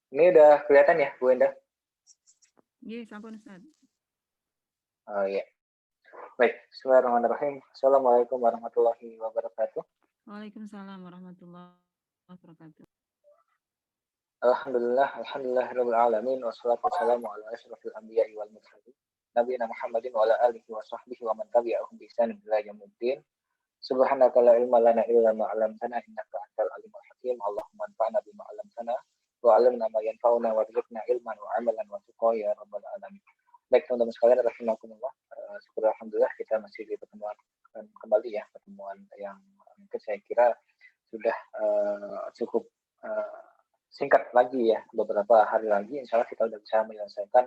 Ini udah kelihatan ya, Bu Endah? Iya, sampun Ustaz. Oh iya. Baik, bismillahirrahmanirrahim. Assalamualaikum warahmatullahi wabarakatuh. Waalaikumsalam warahmatullahi wabarakatuh. Alhamdulillahirabbil alamin wassalatu wassalamu ala asyrofil anbiya'i wal mursalin nabiyina Muhammadin wa ala alihi wa sahbihi wa man tabi'ahum bi ihsanin ila yaumil Subhanaka la ilma lana illa ma 'allamtana innaka antal alimul hakim. Allahumma anfa'na bima 'allamtana wa 'allimna ma yanfa'una warzuqna ilman wa 'amalan wa tuqa ya rabbal alamin. Baik teman-teman sekalian rahimakumullah. Syukur alhamdulillah kita masih di pertemuan kembali ya, pertemuan yang mungkin saya kira sudah cukup singkat lagi ya, beberapa hari lagi insya Allah kita sudah bisa menyelesaikan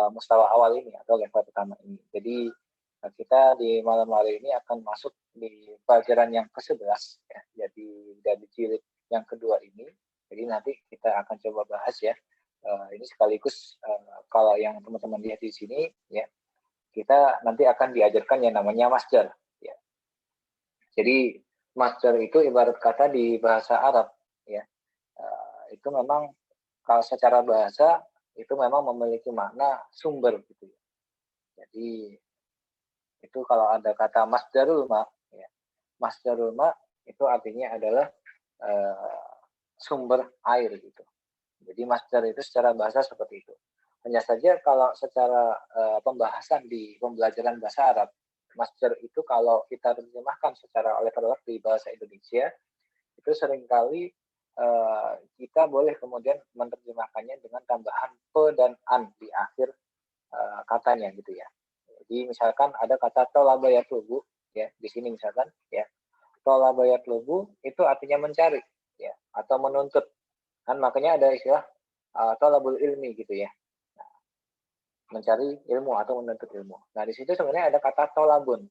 mustawa awal ini atau level pertama ini. Jadi kita di malam hari ini akan masuk di pelajaran yang ke-11 ya, jadi dari jilid yang kedua ini. Jadi nanti kita akan coba bahas ya. Ini sekaligus kalau yang teman-teman lihat di sini ya, kita nanti akan diajarkan yang namanya masdar ya. Jadi masdar itu ibarat kata di bahasa Arab ya. Itu memang kalau secara bahasa itu memang memiliki makna sumber gitu ya. Jadi itu kalau ada kata masdarul ma ya. Masdarul ma itu artinya adalah sumber air gitu. Jadi masdar itu secara bahasa seperti itu. Hanya saja kalau secara pembahasan di pembelajaran bahasa Arab, masdar itu kalau kita terjemahkan secara letter di bahasa Indonesia, itu seringkali kita boleh kemudian menerjemahkannya dengan tambahan pe dan an di akhir katanya gitu ya. Jadi misalkan ada kata tolaba yatlubu ya, di sini misalkan ya. Tolaba yatlubu itu artinya mencari ya atau menuntut. Kan makanya ada istilah tolabul ilmi gitu ya. Nah, mencari ilmu atau menuntut ilmu. Nah, di situ sebenarnya ada kata tolabun.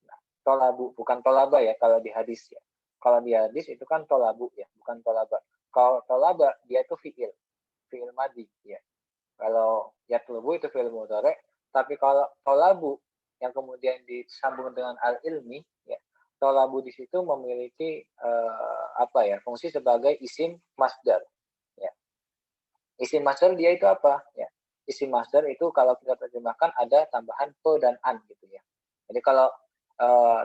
Nah, tolabu bukan tolaba ya kalau di hadis ya. Kalau di hadis itu kan tolabu ya, bukan tolaba. Kalau tolaba dia itu fiil madi ya. Kalau yatlubu itu fiil mudhari, tapi kalau tolabu yang kemudian disambung dengan al ilmi ya, tolabu di situ memiliki fungsi sebagai isim masdar ya. Isim masdar dia itu apa ya? Isim masdar itu kalau kita terjemahkan ada tambahan pe dan an gitu ya. Jadi kalau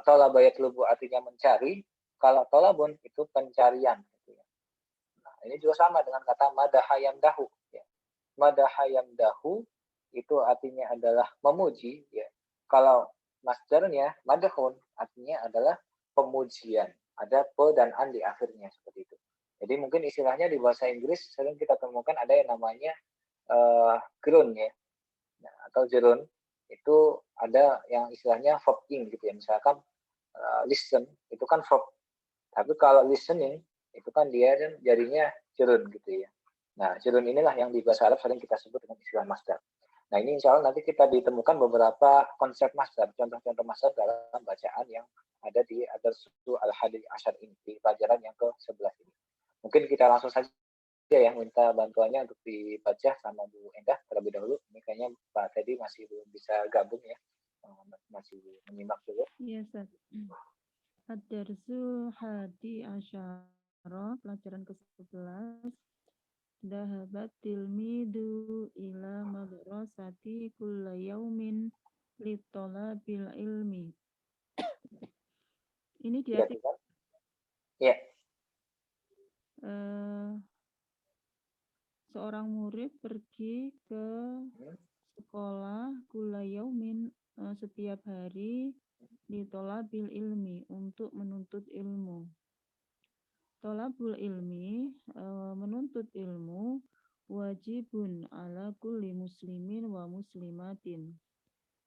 tolaba yatlubu artinya mencari, kalau tolabun itu pencarian gitu ya. Nah, ini juga sama dengan kata madahayam dahu ya. Madahayam dahu itu artinya adalah memuji ya. Kalau masdarnya madahun artinya adalah pemujian. Ada pe dan an di akhirnya seperti itu. Jadi mungkin istilahnya di bahasa Inggris sering kita temukan ada yang namanya ground ya. Nah, atau jerun itu ada yang istilahnya verb ing gitu ya. Misalkan listen itu kan verb. Tapi kalau listening itu kan dia jadinya jerun gitu ya. Nah, jerun inilah yang di bahasa Arab sering kita sebut dengan istilah masdar. Nah, ini insya Allah nanti kita ditemukan beberapa konsep masdar, contoh-contoh masdar dalam bacaan yang ada di Ad-Darsu Al-Hadi Asyar ini, di pelajaran yang ke-11 ini. Mungkin kita langsung saja ya minta bantuannya untuk dibaca sama Bu Endah terlebih dahulu. Ini kayaknya Pak Teddy masih belum bisa gabung ya, masih menyimak dulu. Iya, Ustaz. Ad-Darsu Hadi Asyara, pelajaran ke-11. Dahabat tilmidu ila madrasati kulla yaumin litolabil ilmi. Ini Ya, diartikan ya. Seorang murid pergi ke sekolah kulla yaumin setiap hari litolabil ilmi untuk menuntut ilmu. Tolabul ilmi, menuntut ilmu, wajibun ala kulli muslimin wa muslimatin.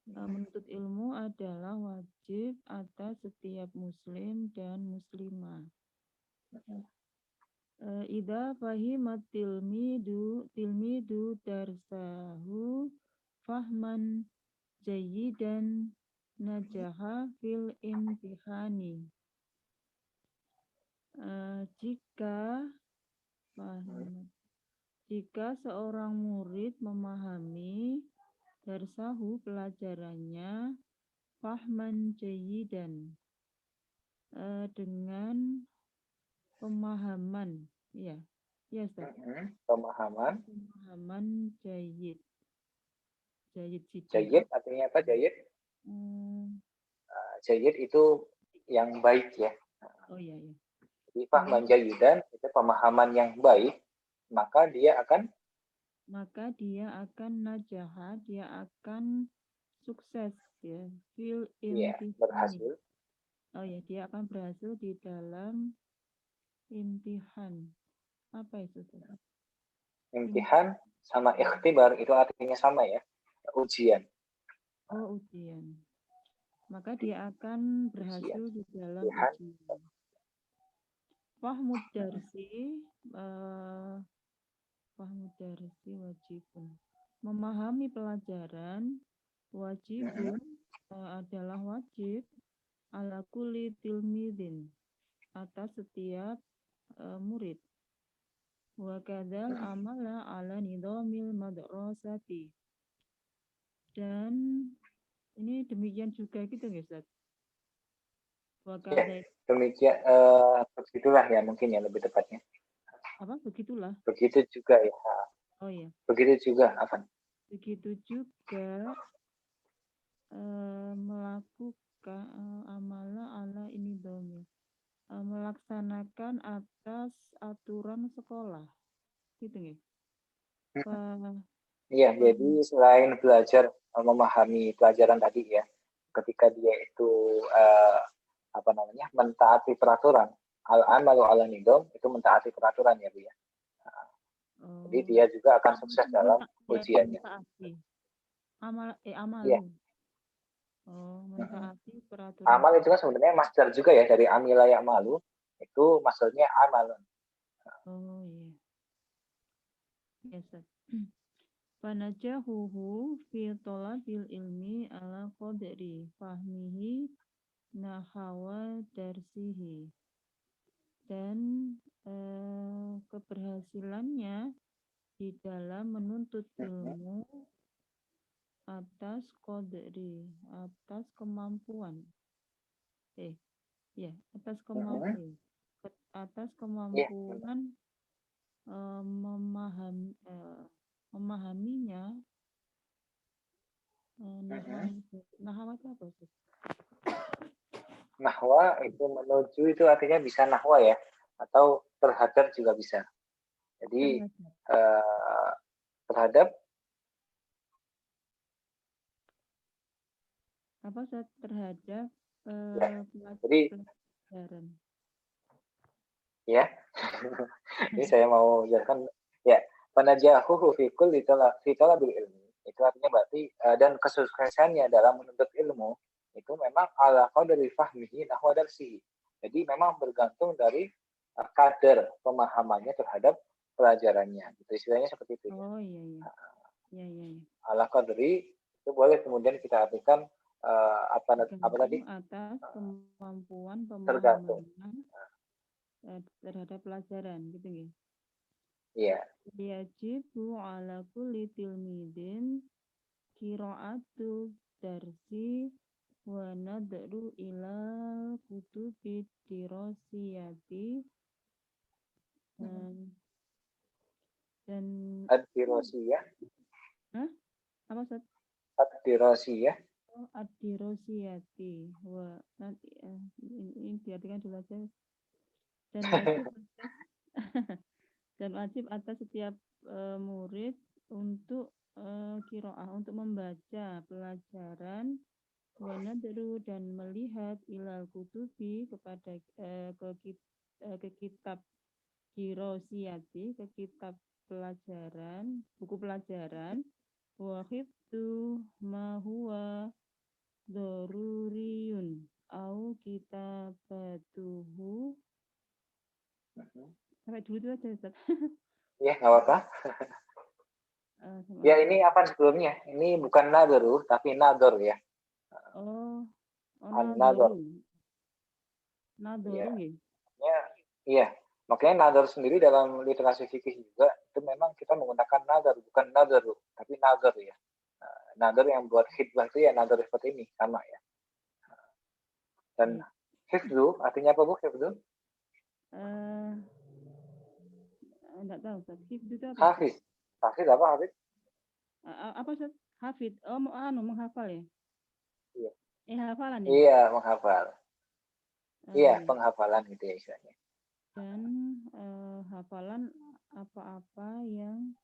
Menuntut ilmu adalah wajib atas setiap muslim dan muslimah. Idza fahimat tilmidu darsahu fahman jayyidan najaha fil imtihani. Jika seorang murid memahami darsahu pelajarannya fahman jayyidan dengan pemahaman ya Ya, Ustaz. Pemahaman. Pemahaman jayyid. Jayyid sidik. Jayyid artinya apa jayyid? Jayyid itu yang baik ya. Oh iya. Jadi fahman jayyidan itu pemahaman yang baik, maka dia akan najaha, dia akan sukses ya, fil berhasil. Oh ya, dia akan berhasil di dalam imtihan. Apa itu? Imtihan sama ikhtibar itu artinya sama ya, ujian. Oh, ujian. Maka dia akan berhasil di dalam ujian. Fahmud darsi wajibun. Memahami pelajaran wajibun adalah wajib ala kulli tilmidin atas setiap murid. Wa kadzal amala ala nidhamil madrasati. Dan ini demikian juga gitu ya, Ustaz. Ya, demikian begitulah ya mungkin ya lebih tepatnya. Apa begitulah? Begitu juga ya. Oh ya. Begitu juga apa? Begitu juga melakukan amala ala ini domil. Melaksanakan atas aturan sekolah. Gitu ya. Iya, jadi selain belajar memahami pelajaran tadi ya, ketika dia itu mentaati peraturan, al-amalu ala nidom itu mentaati peraturan ya Bu ya. Jadi dia juga akan sukses dalam ujiannya. Amal. Iya. Mentaati peraturan. Amal itu kan sebenarnya masdar juga ya dari amila ya'malu, itu maksudnya amalun. Oh iya. Yes, Fanajahuhu fi talabil ilmi ala qadri fahmihi nahawa darsihi. Dan keberhasilannya di dalam menuntut ilmu atas qadri, atas kemampuan. Atas kemampuan. Atas kemampuan memahaminya. Nahwa itu apa sih? Nahwa itu menuju itu artinya bisa nahwa ya, atau terhadap juga bisa. Jadi terhadap apa Ustaz? Terhadap pelajaran. Ya. Ini saya mau jelaskan ya, panajahuhu fi kulli talabil ilmi. Itu artinya berarti dan kesuksesannya dalam menuntut ilmu itu memang ala qadri fahmihi nahwa darsihi. Jadi memang bergantung dari kadar pemahamannya terhadap pelajarannya. Gitu istilahnya seperti itu. Oh iya. Iya. Ala qadri itu boleh kemudian kita artikan apa tadi? Atas kemampuan tergantung terhadap pelajaran gitu ya. Iya. Yajibu ala kulli tilmidin qira'atu darsi wa nadru ila kutubi dirasiyati dan ad-dirasiyah. Apa Ustaz? Ad-dirasiyah. Ad-dirasiyati. Wah, nanti ini diartikan dulu aja. Dan wajib atas setiap murid untuk qiraah, untuk membaca pelajaran wa nadru dan melihat ilal kutubi kepada ke kitab dirasiyati, ke kitab pelajaran, buku pelajaran wa khiftu ma huwa daruriyun au kitabatuhu. Sampai dulu itu aja Ustaz. Iya, nggak apa-apa. Ya, ini apa sebelumnya? Ini bukan nadaru, tapi nador ya. Nador. Ya. Iya. Makanya nador sendiri dalam literasi fikih juga itu memang kita menggunakan nador, bukan nadaru, tapi nador ya. Nador yang buat khidbah itu ya nador seperti ini, sama ya. Dan hifzu artinya apa Bu, hifzu? Enggak tahu Ustaz. Hifdz itu apa Ustaz? Hafiz. Hafiz apa Hafiz? Apa Ustaz? Hafid. Oh, menghafal ya? Iya. Hafalan ya? Iya, menghafal. Iya, Iya. penghafalan gitu ya istilahnya. Dan hafalan apa-apa yang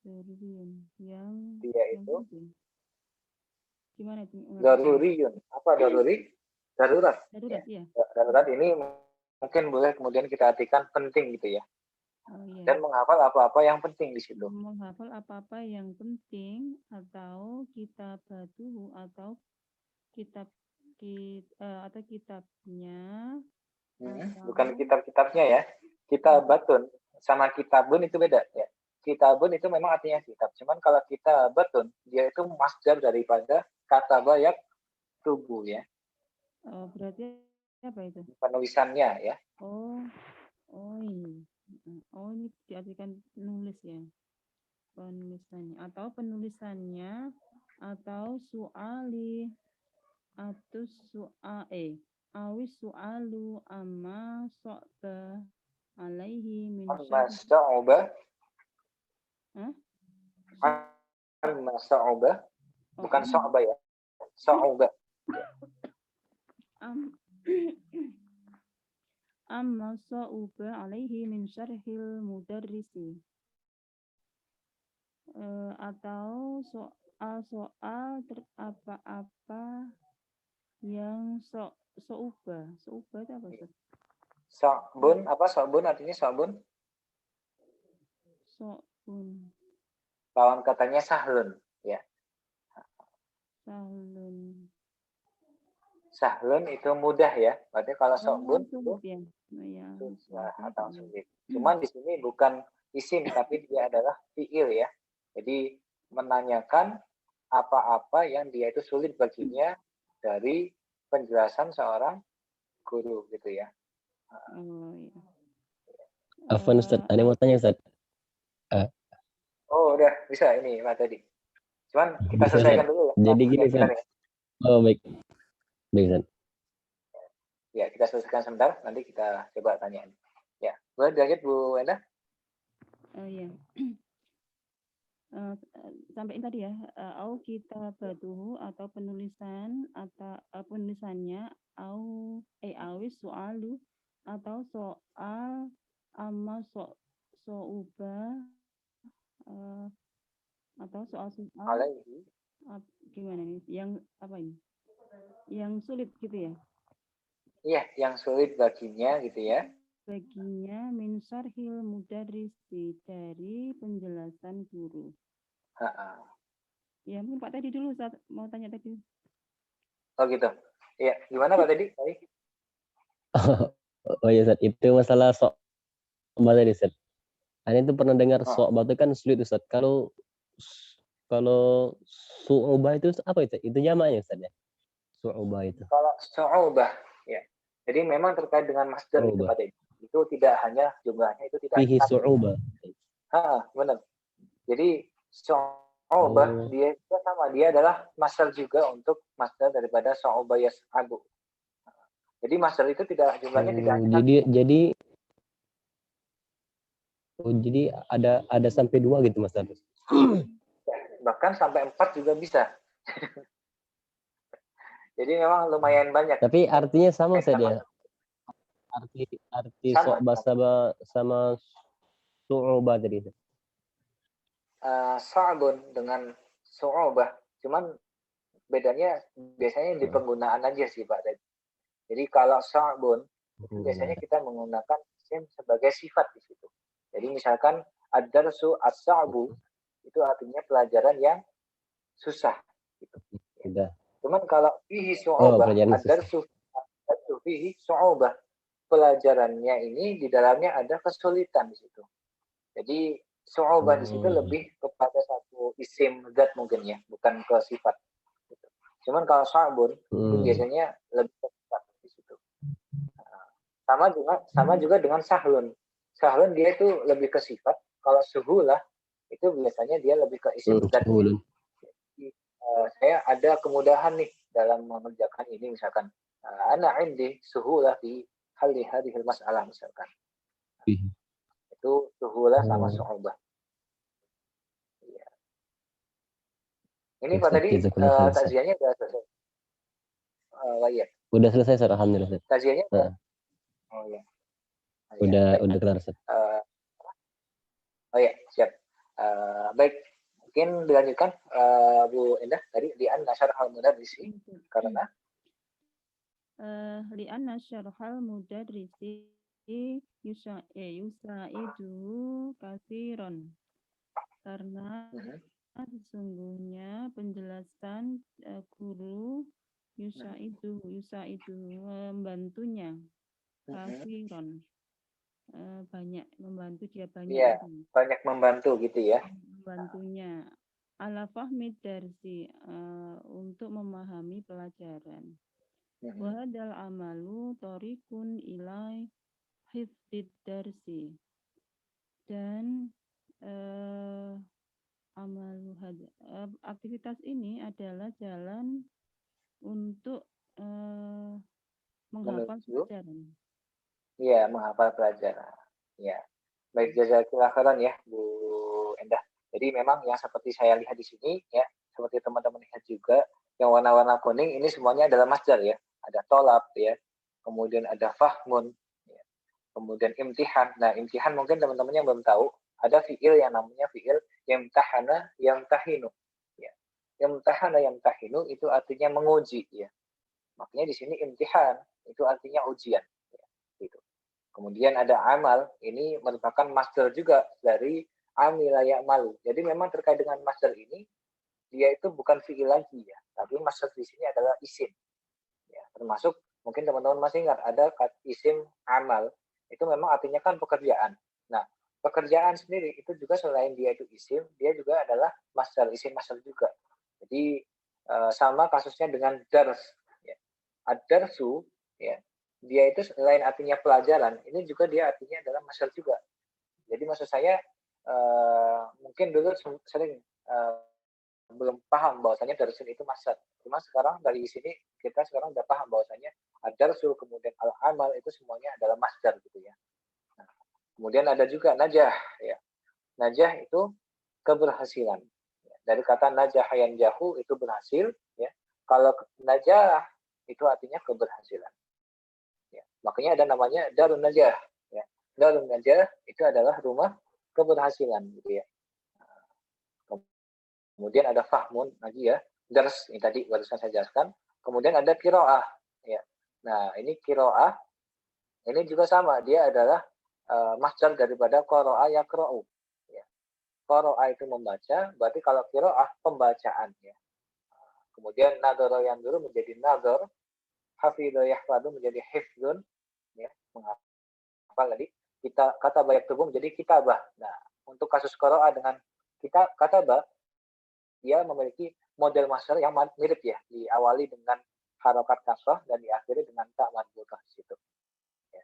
Dia itu penting. Gimana itu? daruriyun. Apa daruri? Darurat. Darurat, Ya. iya. Darurat ini mungkin boleh kemudian kita artikan penting gitu ya. Oh, iya. Dan menghafal apa-apa yang penting di situ. Menghafal apa-apa yang penting atau kitabatuhu atau atau kitabnya atau Bukan kitab-kitabnya ya. Kitabatun sama kitabun itu beda ya. Kitabun itu memang artinya kitab. Cuman kalau kitabatun dia itu masdar daripada kata bayak tubuh ya. Oh, berarti apa itu? Penulisannya ya. Oh, iya. Oh, ini diartikan nulis ya. Penulisannya atau suali atau awis sualu amma so'ba alaihi min Sa'uba. Hah? Sa'uba. Bukan sa'uba ya. Sa'uba. Amma sa'uba alaihi min syarhil mudarrisi. Atau soal apa-apa yang so'uba itu apa Ustaz? So'bun, apa so'bun artinya so'bun? So'bun. Lawan katanya sahlun ya. Sahlun. Sahlun itu mudah ya. Berarti kalau so'bun itu ya. susah atau sulit. Cuman di sini bukan isim tapi dia adalah fi'il ya. Jadi menanyakan apa-apa yang dia itu sulit baginya dari penjelasan seorang guru gitu ya. Oh iya. Afwan Ustaz, ada mau tanya Ustaz. Oh udah bisa ini Pak tadi. Cuman kita Bisa, selesaikan Ustaz. dulu ya. Jadi gini Ustaz. Ya. Oh baik. Baik Ustaz. Ya kita selesaikan sebentar, nanti kita coba tanya. Ya, boleh dilanjut Bu Enda? Oh iya. Sampaikan tadi ya, au kitabatuhu atau penulisannya awis soalu atau soal amma so'uba atau soal gimana nih? Yang apa ini? Yang sulit gitu ya? Iya, yang sulit baginya gitu ya. Baginya min syarhil mudarrisi dari penjelasan guru. Ya, mungkin Pak tadi dulu saat mau tanya tadi. Oh gitu. Iya, gimana Pak tadi? Oh iya Ustaz, itu masalah so'ba tadi Ustaz. Anda itu pernah dengar so'ba itu kan sulit Ustaz. Kalau su'uba itu apa itu? Itu jamaknya Ustaz ya? Su'uba itu. Kalau su'ubah ya. Jadi memang terkait dengan masdar itu Pak tadi. Itu tidak hanya jumlahnya itu tidak Fihi su'uba. Benar. Jadi su'ubah dia itu sama, dia adalah masdar juga untuk masdar daripada su'uba yas'abu. Jadi masdar itu tidak jumlahnya tidak jadi ada sampai 2 gitu Mas Agus. Bahkan sampai 4 juga bisa. Jadi memang lumayan banyak. Tapi artinya sama saja. Arti so'ba sama su'uba tadi. Sa'bun dengan su'ubah. Cuman bedanya biasanya di penggunaan aja sih Pak. Jadi kalau sa'bun biasanya kita menggunakan isim sebagai sifat di situ. Jadi misalkan ad-darsu as-sa'bu itu artinya pelajaran yang susah gitu. Cuman kalau fihi su'ubah, ad-darsu fihi su'ubah, pelajarannya ini di dalamnya ada kesulitan di situ. Jadi su'ubah di situ lebih kepada satu isim zat mungkin ya, bukan ke sifat. Gitu. Cuman kalau sa'bun itu biasanya lebih ke sifat di situ. Sama juga dengan sahlun. Sahlun dia itu lebih ke sifat. Kalau suhulah itu biasanya dia lebih ke isim zat. Saya ada kemudahan nih dalam mengerjakan ini misalkan. Ana indi suhulah di hadhil mas'alah misalkan. Itu suhulah sama Oh, su'ubah. Iya. Ini oke Pak Ustaz, tadi jazakallah khair Ustaz. takziahnya udah selesai. Iya. Udah selesai Ustaz, alhamdulillah Ustaz. Takziahnya udah. Heeh, Oh iya. Oh, iya. udah Baik. kelar Ustaz. Oh iya, siap. Baik. Mungkin dilanjutkan Bu Endah tadi di an-nasyar al-mudarrisi karena li'anna syarhal mudarrisi yusaidu katsiran. Karena sesungguhnya penjelasan guru yusaidu membantunya katsiran. Banyak membantu dia banyak. Iya, banyak membantu gitu ya. Membantunya ala fahmi darsi untuk memahami pelajaran. Wahadal amalu torikun ilai hifdid darsi. Dan aktivitas ini adalah jalan untuk menghafal pelajaran. Iya, menghafal pelajaran. Ya. Baik, jazakallah khairan ya Bu Endah. Jadi memang yang seperti saya lihat di sini ya, seperti teman-teman lihat juga, yang warna-warna kuning ini semuanya adalah masdar ya. Ada tolab ya, kemudian ada fahmun, ya. Kemudian imtihan. Nah, imtihan mungkin teman-teman yang belum tahu, ada fiil yang namanya fiil yamtahana yamtahinu. Ya. Yamtahana yamtahinu itu artinya menguji ya. Makanya di sini imtihan itu artinya ujian. Ya. Gitu. Kemudian ada amal, ini merupakan masdar juga dari amila ya'malu. Jadi memang terkait dengan masdar ini, dia itu bukan fi'il lagi ya, tapi masdar di sini adalah isim. Ya, termasuk mungkin teman-teman masih ingat ada isim amal, itu memang artinya kan pekerjaan. Nah, pekerjaan sendiri itu juga selain dia itu isim, dia juga adalah masdar, isim masdar juga. Jadi sama kasusnya dengan dars. Ya. Ad-darsu, ya, dia itu selain artinya pelajaran, ini juga dia artinya adalah masdar juga. Jadi maksud saya mungkin dulu sering belum paham bahwasanya darsun itu masdar. Cuma sekarang dari sini kita sekarang udah paham bahwasanya ad-darsu kemudian al-amal itu semuanya adalah masdar gitu ya. Nah, kemudian ada juga najah ya. Najah itu keberhasilan. Dari kata najah yanjahu itu berhasil ya. Kalau najah itu artinya keberhasilan. Ya. Makanya ada namanya Darun Najah. Ya. Darun Najah itu adalah rumah keberhasilan gitu ya. Kemudian ada fahmun lagi ya, dars ini tadi barusan saya jelaskan. Kemudian ada kiroah. Ya. Nah ini kiroah, ini juga sama, dia adalah masdar daripada qara'a yaqra'u. Ya. Qara'a itu membaca, berarti kalau kiroah pembacaan. Ya. Kemudian nadhara yanzuru menjadi nadhar, hafidha yahfadhu menjadi hifdzun, ya, menghafal tadi. Kita kata banyak tubuh menjadi kitabah. Nah, untuk kasus qiraah dengan kita katabah, dia memiliki model masdar yang mirip ya, diawali dengan harokat kasrah dan diakhiri dengan ta marbutah di situ. Ya.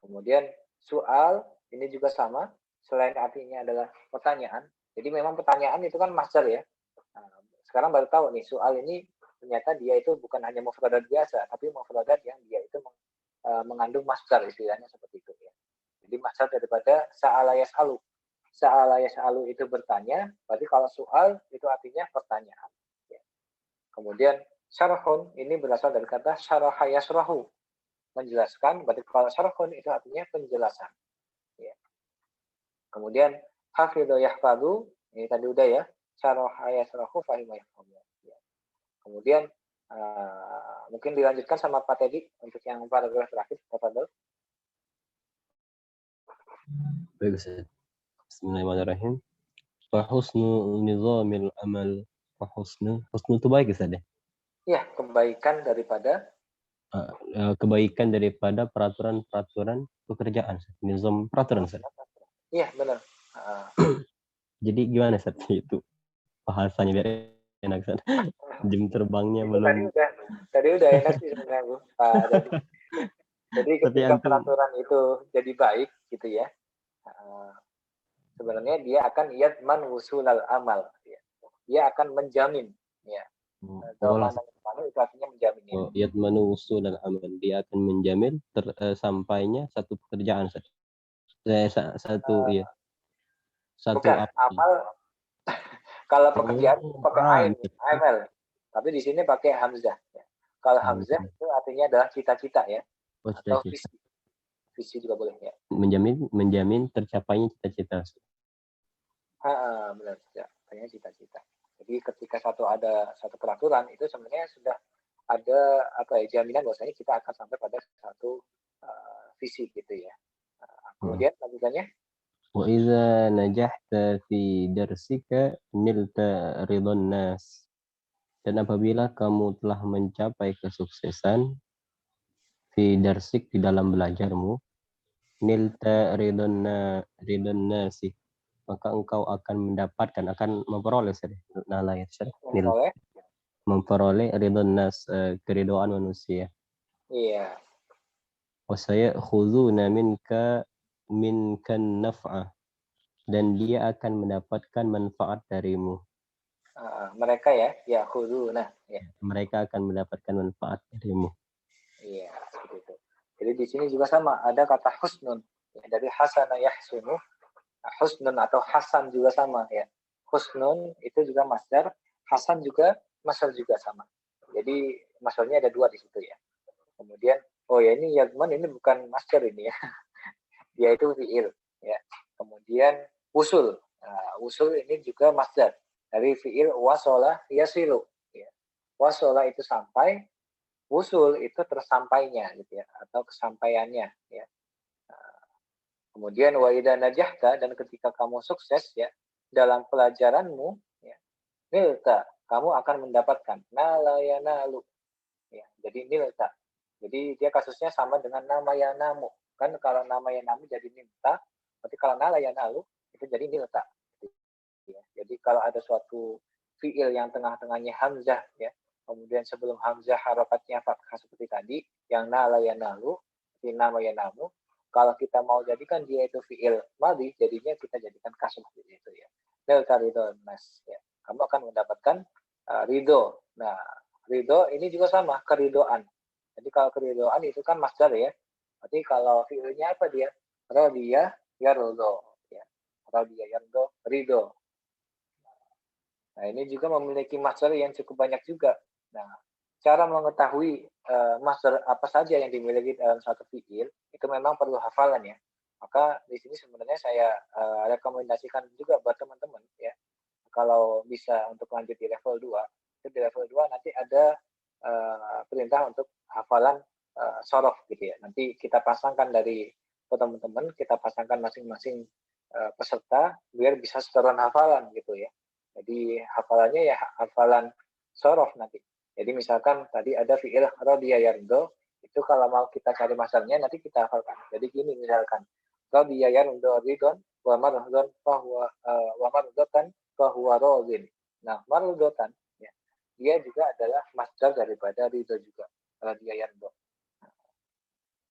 Kemudian soal ini juga sama, selain artinya adalah pertanyaan. Jadi memang pertanyaan itu kan masdar ya. Nah, sekarang baru tahu nih soal ini ternyata dia itu bukan hanya mufradat biasa, tapi mufradat yang dia itu mengandung masdar istilahnya seperti itu ya. Jadi masdar daripada sa'ala yas'alu. Sa'ala yas'alu itu bertanya, berarti kalau soal itu artinya pertanyaan. Ya. Kemudian syarhun ini berasal dari kata syaraha yasrahu, menjelaskan, berarti kalau syarhun itu artinya penjelasan. Ya. Kemudian hafidhu yahfadhu, ini tadi udah ya, syaraha yasrahu fahima yahfadhu. Ya. Kemudian mungkin dilanjutkan sama Pak Teddy untuk yang paragraf terakhir, Pak. Baik Ustaz. Bismillahirrahmanirrahim. Wa husnu nizamil amal. Wa husnu itu baik Ustaz ya? Ya, kebaikan daripada kebaikan daripada peraturan pekerjaan. Nizam peraturan Ustaz. Iya, benar. Jadi gimana Ustaz itu bahasanya biar enak Ustaz? Jam terbangnya Itu belum. tadi udah enak sih sebenarnya Bu. Jadi ketika peraturan itu jadi baik gitu ya, sebenarnya dia akan yatman wusulal amal. Ya. Dia akan menjamin. Ya. Itu artinya menjamin. Ya. Yatmanu wusul dan amal. Dia akan menjamin sampainya satu pekerjaan. Satu ya. Satu Bukan, apa? amal kalau Oh, pekerjaan pakai ain, amil. amel. Tapi di sini pakai hamzah. Ya. Kalau hamzah Amil. itu artinya adalah cita-cita ya, Oh, atau cita-cita. visi. Visi juga boleh ya. Menjamin tercapainya cita-cita. Benar, ya. Artinya cita-cita. Jadi ketika ada satu peraturan itu sebenarnya sudah ada jaminan bahwasanya kita akan sampai pada satu visi gitu ya. Kemudian lanjutannya. وإذا نجحت في درسك نلت رضا الناس. Dan apabila kamu telah mencapai kesuksesan fi darsik di dalam belajarmu, nilta ridon nasi, maka engkau akan mendapatkan, akan memperoleh memperoleh ridon nas, keridhaan manusia. Iya. Wasaya khuzuna minkan naf'ah, dan dia akan mendapatkan manfaat darimu. Mereka ya khuduna ya. Mereka akan mendapatkan manfaat darimu. Iya, seperti itu. Jadi di sini juga sama, ada kata husnun ya, dari hasana yahsunu. Husnun atau hasan juga sama ya. Husnun itu juga masdar, hasan juga masdar juga sama. Jadi masdarnya ada dua di situ ya. Kemudian ini yagman ini bukan masdar ini ya. Dia itu fiil ya. Kemudian usul. Nah, usul ini juga masdar dari fiil wasola yasilu ya. Wasola itu sampai, usul itu tersampainya gitu ya, atau kesampaiannya ya. Kemudian wa idza najahta, dan ketika kamu sukses ya dalam pelajaranmu ya, nilta, kamu akan mendapatkan nalayanalu ya. Jadi nilta. Jadi dia kasusnya sama dengan nama yanamu. Kan kalau nama yanamu jadi nilta, berarti kalau nalayanalu itu jadi nilta. Ya. Jadi kalau ada suatu fiil yang tengah-tengahnya hamzah ya, kemudian sebelum hamzah harokatnya fathah seperti tadi, yang nalayanalu, seperti nama yanamu, kalau kita mau jadikan dia itu fiil madhi, jadinya kita jadikan kasum seperti itu ya. Delta ridho nas ya. Kamu akan mendapatkan ridho. Nah, ridho ini juga sama, keridoan. Jadi kalau keridoan itu kan masdar ya. Berarti kalau fiilnya apa dia? Radiyah yardo ya. Radiyah yardo ridho. Nah, ini juga memiliki masdar yang cukup banyak juga. Nah, cara mengetahui masdar apa saja yang dimiliki dalam satu fiil itu memang perlu hafalan ya. Maka di sini sebenarnya saya rekomendasikan juga buat teman-teman ya. Kalau bisa untuk lanjut di level 2, itu di level 2 nanti ada perintah untuk hafalan sorof gitu ya. Nanti kita pasangkan dari teman-teman, kita pasangkan masing-masing peserta biar bisa setoran hafalan gitu ya. Jadi hafalannya ya hafalan sorof nanti. Jadi misalkan tadi ada fi'il radiya yardo, itu kalau mau kita cari masdarnya nanti kita hafalkan. Jadi gini misalkan, radiya yardo ridon, wa marudon fahuwa rodin. Nah, marudotan, ya, dia juga adalah masdar daripada ridho juga, radiya yardo.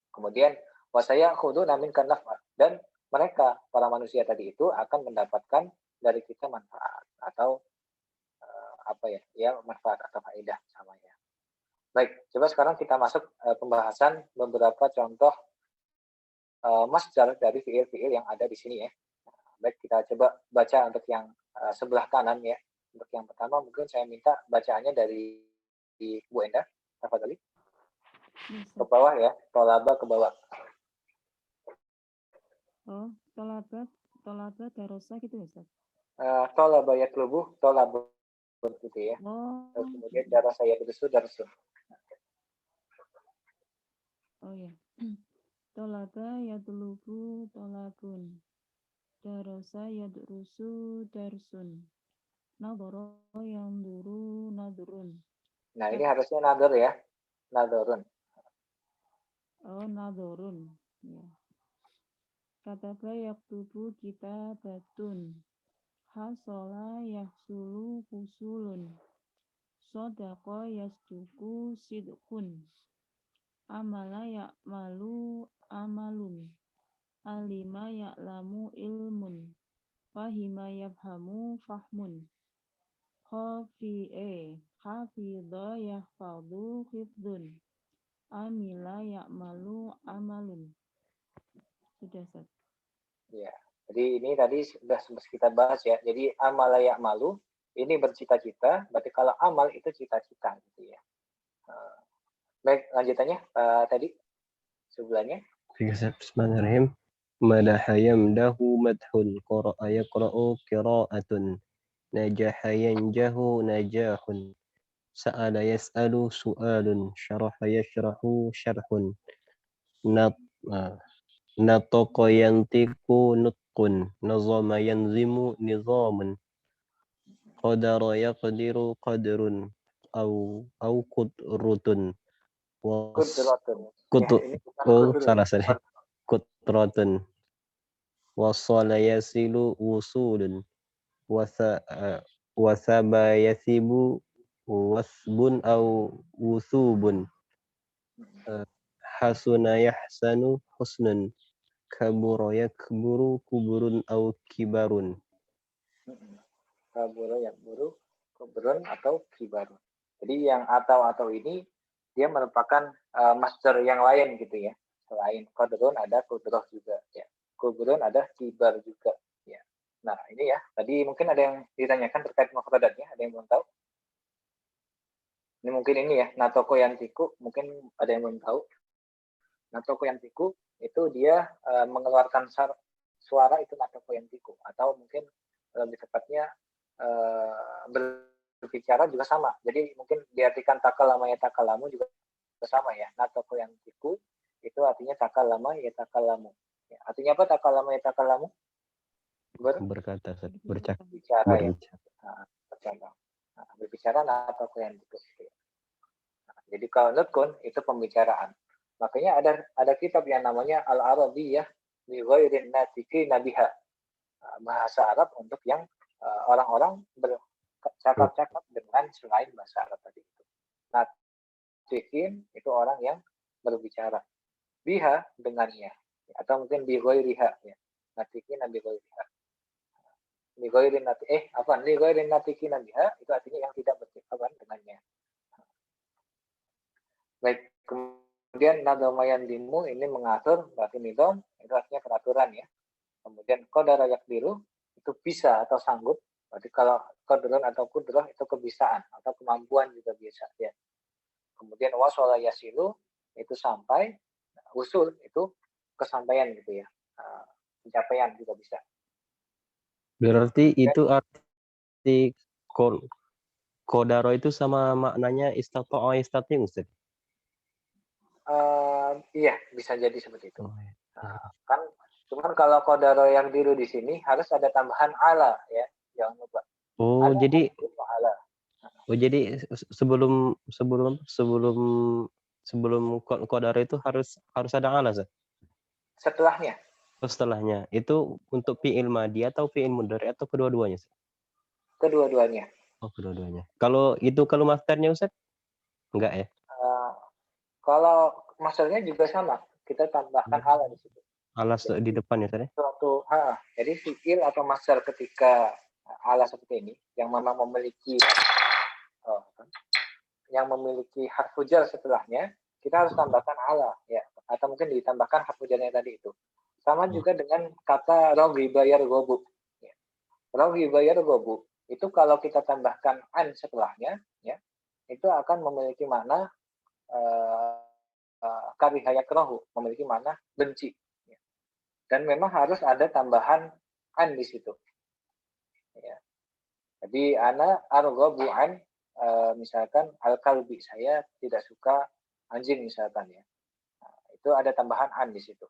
Kemudian, wasaya khudu namin kanaf'a, dan mereka, para manusia tadi itu akan mendapatkan dari kita manfaat atau manfaat atau faedah sama ya. Baik, coba sekarang kita masuk pembahasan beberapa contoh masdar dari fiil-fiil yang ada di sini ya. Baik, kita coba baca untuk yang sebelah kanan ya. Untuk yang pertama mungkin saya minta bacaannya dari Bu Enda, tafadhali. Ke bawah ya, tolaba ke bawah. Oh, tolaba darosa gitu ya, Ustaz? Tolaba yatlubu, tolaba gitu ya. Oh. Terus kemudian darasa yadrusu, darsu. Oh ya. Tolaba yatlubu tolabun. Darasa yadrusu darsun. Nadoro yang duru nadurun. Nah, ini harusnya nador ya. Nadorun. Oh, nadorun. Ya. Kataba yaktubu kitabatun. Hasola yahsulu husulun. Sodako yasduku sidkun. Amala ya'malu amalun. Alima ya'lamu ilmun. Fahima yafhamu fahmun. Hafidha yahfadhu hifdun. Amila ya'malu amalun. Sudah, Ustaz. Ya. Jadi ini tadi sudah sempat kita bahas ya. Jadi amal ya'malu ini bercita-cita, berarti kalau amal itu cita-cita gitu ya. Baik, lanjutannya tadi sebelahnya. Bismillahirrahmanirrahim. Madaha yamdahu madhul qara'a yaqra'u qira'atun. Najaha yanjahu najahun. Sa'ala yas'alu su'alun. Syaraha yashrahu syarhun. Nat Nataqa yantiqu nutqun. Nazama yanzimu nizamun. Qadara yaqdiru qadrun. Au qudrutun. Was Kudratun. Ya, kutu ini bukan oh kudrun. salah salah. Kudratun. Wasala yasilu wusulun. Wasa wasaba yasibu wasbun au wusubun. Hasuna yahsanu husnun. Kabura yakburu kuburun au kibarun. Kaburo yang buru, kubrun atau kibarun. Jadi yang atau ini dia merupakan master yang lain gitu ya. Selain kodron ada kudroh juga ya. Kubrun ada kibar juga ya. Nah ini ya. Tadi mungkin ada yang ditanyakan terkait mufradatnya. Ada yang belum tahu? Ini mungkin ini ya. Natoko yantiku mungkin ada yang belum tahu. Natoko yantiku itu dia mengeluarkan suara itu natoko yantiku atau mungkin lebih tepatnya berbicara juga sama. Jadi mungkin diartikan takalama ya takalamu juga sama ya. Natoko yantiku itu artinya takalama ya takalamu. Ya, artinya apa takalama ya takalamu? Berkata, bercakap, Bicara ya. berbicara. Bercakap. Berbicara natoko yantiku. Jadi kalau nutkun itu pembicaraan. Makanya ada kitab yang namanya Al-Arabiyah bi ghairin natiki nabiha. Bahasa Arab untuk yang orang-orang bercakap-cakap dengan selain bahasa Arab tadi itu. Natikin itu orang yang berbicara. Biha dengannya atau mungkin bi ghairiha ya. Natikin bi ghairiha. Bi ghairin natikin nabiha itu artinya yang tidak bercakap dengannya. Baik, kemudian nadamayan dimu ini mengatur, berarti nidom, itu artinya peraturan ya. Kemudian qadara yakdiru, itu bisa atau sanggup, berarti kalau qadrun atau kudroh itu kebisaan atau kemampuan juga bisa ya. Kemudian waswala yasilu, itu sampai, usul itu kesampaian gitu ya, pencapaian juga bisa. Berarti itu arti kodaro itu sama maknanya istata'a istati Ustaz? Iya, bisa jadi seperti itu. Oh, ya. Kan cuman kalau qadara yang diru di sini harus ada tambahan ala ya, jangan lupa. Oh, jadi ala. sebelum kodaro itu harus ada ala, Ustaz? Setelahnya. Setelahnya itu untuk fi'il madhi atau fi'il mudhari atau kedua-duanya? Kedua-duanya. Oh, kedua-duanya. Kalau masternya Ustaz? Enggak ya? Kalau masternya juga sama, kita tambahkan ala di situ. Alas di depan ya Ustaz? Jadi fi'il atau master ketika ala seperti ini yang memang memiliki harfu jar setelahnya, kita harus tambahkan ala ya, atau mungkin ditambahkan harfu jarnya tadi itu. Sama juga dengan kata rogi bayar gobu. Ya. Rogi bayar gobu itu kalau kita tambahkan an setelahnya, ya, itu akan memiliki makna karihaya krohu, memiliki makna benci. Ya. Dan memang harus ada tambahan an di situ. Ya. Jadi ana arghabu an misalkan al-kalbi, saya tidak suka anjing misalkan ya. Nah, itu ada tambahan an di situ.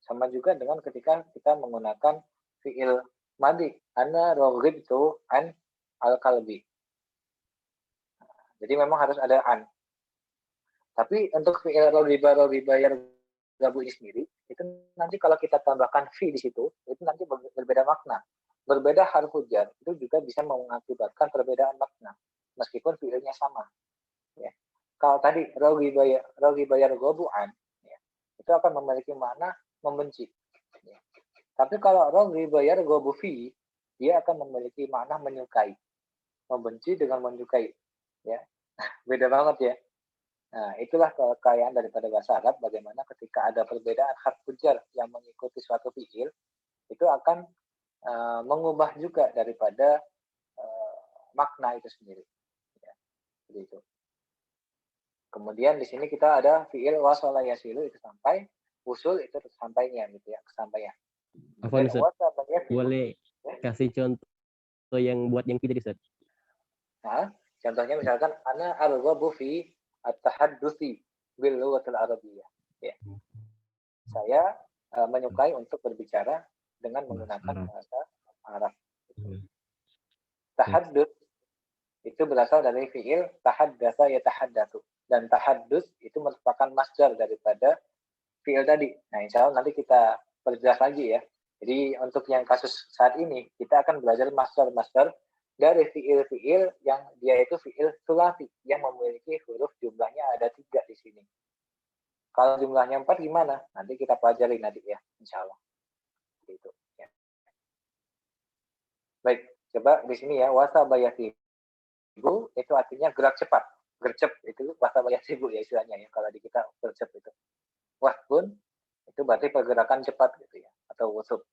Sama juga dengan ketika kita menggunakan fi'il madhi, ana raghibtu an al-kalbi. Nah, jadi memang harus ada an. Tapi untuk fi'il raghiba yarghabu ini sendiri, itu nanti kalau kita tambahkan fi di situ, itu nanti berbeda makna. Berbeda harfu jar, itu juga bisa mengakibatkan perbedaan makna meskipun fi'ilnya sama. Ya. Kalau tadi raghiba yarghabu an, ya, itu akan memiliki makna membenci. Ya. Tapi kalau raghiba yarghabu fi, dia akan memiliki makna menyukai. Membenci dengan menyukai. Ya. Beda banget ya. Nah, itulah kekayaan daripada bahasa Arab, bagaimana ketika ada perbedaan harfu jar yang mengikuti suatu fi'il, itu akan mengubah juga daripada makna itu sendiri. Ya, seperti itu. Kemudian di sini kita ada fiil wasala yasilu itu sampai, usul itu sampainya gitu ya, kesampaian. Afwan Dan Ustaz, wasala yasilu, boleh kasih contoh yang buat yang tidak Ustaz? nah, contohnya misalkan ana arghabu fi at-tahadduthi bil lughatil arabiyyah. Ya. Saya menyukai untuk berbicara dengan menggunakan bahasa Arab. Tahadduts itu berasal dari fiil tahaddatsa yatahaddatsu, dan tahaddus itu merupakan masdar daripada fiil tadi. Nah, insya Allah nanti kita perjelas lagi ya. Jadi untuk yang kasus saat ini kita akan belajar masdar-masdar dari fiil-fiil yang dia itu fiil sulasi yang memiliki huruf jumlahnya ada 3 di sini. Kalau jumlahnya 4 gimana? Nanti kita pelajari nanti ya, insya Allah. Gitu. Ya. Baik, coba di sini ya, wasabayati itu artinya gerak cepat, gercep itu wasabayati ya istilahnya ya. Kalau di kita gercep itu. Wasbun itu berarti pergerakan cepat gitu ya, atau wusub.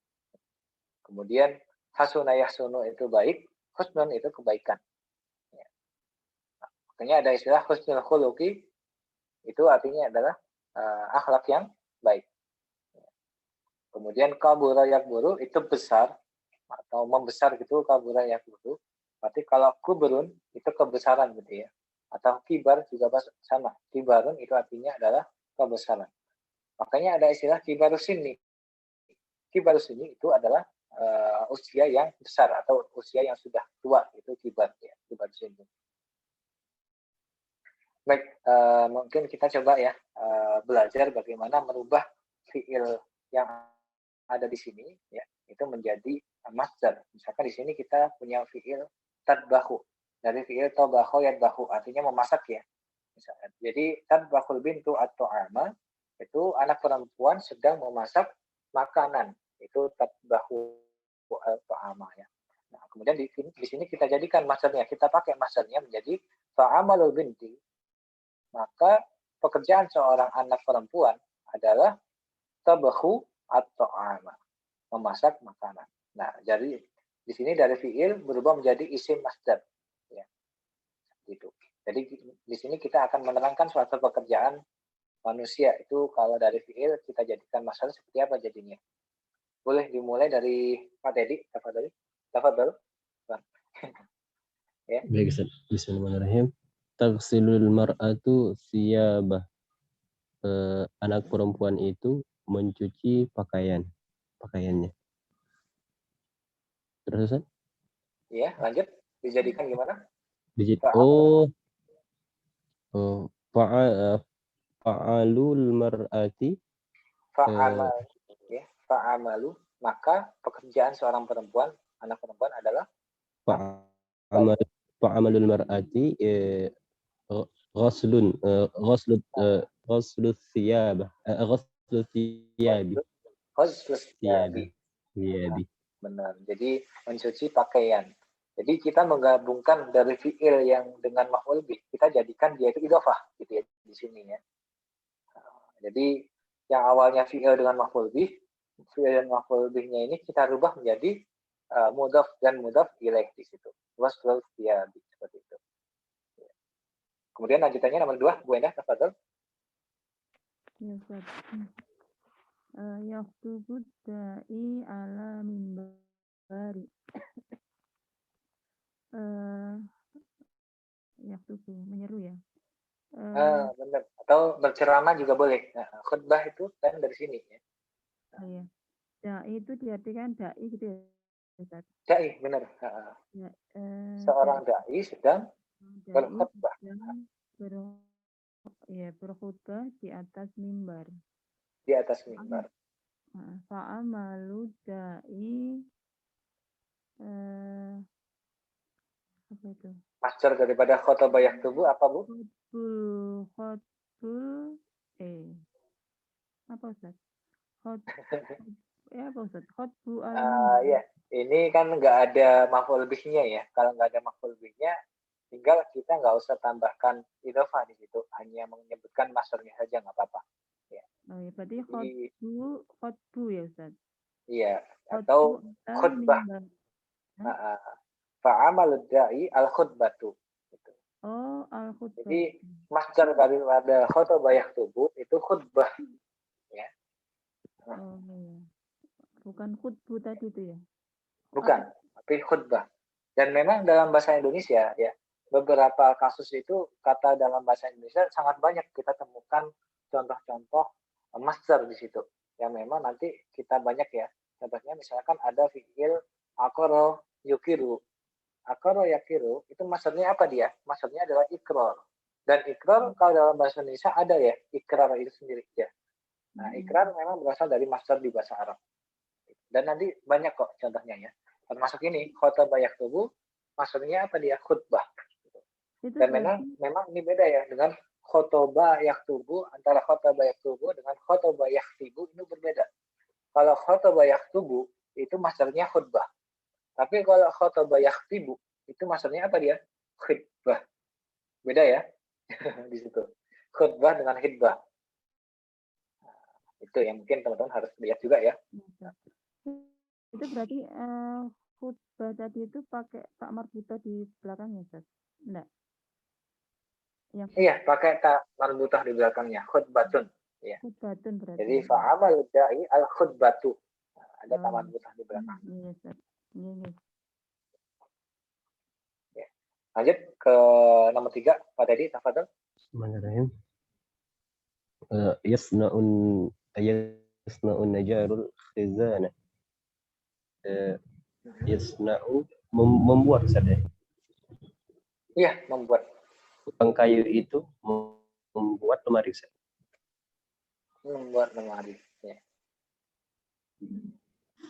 Kemudian hasuna yahsunu itu baik, husnun itu kebaikan. Ya. Nah, makanya ada istilah husnul khuluqi, itu artinya adalah akhlak yang baik. Ya. Kemudian kabura yakburu itu besar atau membesar gitu, kabura yakburu. Berarti kalau kuburun itu kebesaran gitu ya. Atau kibar juga sama. Kibarun itu artinya adalah kebesaran. Makanya ada istilah kibarus sini. Kibarus sini itu adalah usia yang besar atau usia yang sudah tua, itu kibar ya, kibar sini. Baik, mungkin kita coba ya belajar bagaimana merubah fiil yang ada di sini ya, itu menjadi masdar. Misalkan di sini kita punya fiil tadbahu, dari fiil tabahu yadbahu, artinya memasak ya. Misalkan. Jadi tadbahul bintu at-ta'ama itu anak perempuan sedang memasak makanan, itu tadbahu at-ta'ama ya. Nah, kemudian di sini kita jadikan masdarnya, kita pakai masdarnya menjadi fa'amalul binti. Maka pekerjaan seorang anak perempuan adalah tabahu at-ta'ama, memasak makanan. Nah, jadi di sini dari fiil berubah menjadi isim masdar. Ya. Gitu. Jadi di sini kita akan menerangkan suatu pekerjaan manusia itu kalau dari fiil kita jadikan masdar seperti apa jadinya. Boleh dimulai dari Pak Teddy, tafadhol. Ya. Baik Ustaz. Bismillahirrahmanirrahim. Tagsilul mar'atu siyabah. Anak perempuan itu mencuci pakaiannya. Terus Ustaz? Ya, lanjut. Dijadikan gimana? Fa'alul mar'ati fa'amalu, maka pekerjaan seorang perempuan, anak perempuan adalah fa'amalul mar'ati ghaslun thiyabi. Benar. Jadi mencuci pakaian. Jadi kita menggabungkan dari fiil yang dengan maf'ul bih, kita jadikan dia itu idhofah gitu ya di sini ya. Jadi yang awalnya fiil dengan maf'ul bih, fiil dan maf'ul bihnya ini kita rubah menjadi mudhaf dan mudhaf ilaih di situ. Wasl thiyabi seperti itu. Kemudian lanjutannya nomor 2, Bu Endah, tafadhol. Ya, Ustaz. Yaktubu da'i ala minbari. Yaktubu, menyeru ya. Benar. Atau berceramah juga boleh. Khutbah itu kan dari sini ya. Oh iya. Da'i itu diartikan da'i gitu ya, Ustaz. Da'i, benar. Ya, seorang da'i sedang berkhutbah. Berkhutbah di atas mimbar. Di atas mimbar. Fa'amalu da'i apa itu? Masdar daripada khotbah yaktubu apa, Bu? Khotbul apa Ustaz? Apa Ustaz? Khotbu ya, ini kan nggak ada maf'ul bihnya ya. Kalau nggak ada maf'ul bihnya, tinggal kita nggak usah tambahkan idhofah di situ, hanya menyebutkan masdarnya saja nggak apa-apa. Ya. Oh ya, berarti khotbu ya Ustaz. Iya, atau khutbah. Fa'amalud da'i al-khutbatu. Gitu. Oh, al-khutbah. Jadi masdar daripada khutbah yaktubu itu khutbah. Ya. Oh, iya. Bukan khutbu tadi itu ya? Bukan, tapi khutbah. Dan memang dalam bahasa Indonesia ya, beberapa kasus itu kata dalam bahasa Indonesia sangat banyak kita temukan contoh-contoh masdar di situ. Yang memang nanti kita banyak ya. Contohnya misalkan ada fi'il akoro yukiru. Akoro yakiru itu masdarnya apa dia? Masdarnya adalah ikrar. Dan ikrar kalau dalam bahasa Indonesia ada ya, ikrar itu sendiri ya. Nah, ikrar memang berasal dari masdar di bahasa Arab. Dan nanti banyak kok contohnya ya. Termasuk ini, khutbah yaktubu, maksudnya apa dia? Khutbah. Dan memang ini beda ya dengan khutbah yaktubu, antara khutbah yaktubu dengan khutbah yaktibu ini berbeda. Kalau khutbah yaktubu itu masdarnya khutbah. Tapi kalau khutbah yaktibu itu masdarnya apa dia? Khutbah. Beda ya di situ. Khutbah dengan khutbah. Itu yang mungkin teman-teman harus lihat juga ya. Itu berarti khutbah tadi itu pakai tak marbuta di belakangnya, Ustaz? Enggak. Iya, pakai tak marbutah di belakangnya, khutbatun. Ya. Khutbatun berarti. Jadi fa'amal da'i al-khutbatu. Nah, ada tak marbutah di belakang. Iya, Ustaz. Iya. Ya. Lanjut ke nomor 3, Pak Teddy, tafadhol. Bismillahirrahmanirrahim. Yasna'un najarul khizana. Yasna'u membuat saja. Iya, membuat. Tukang kayu itu membuat lemari. Membuat lemari. Ya.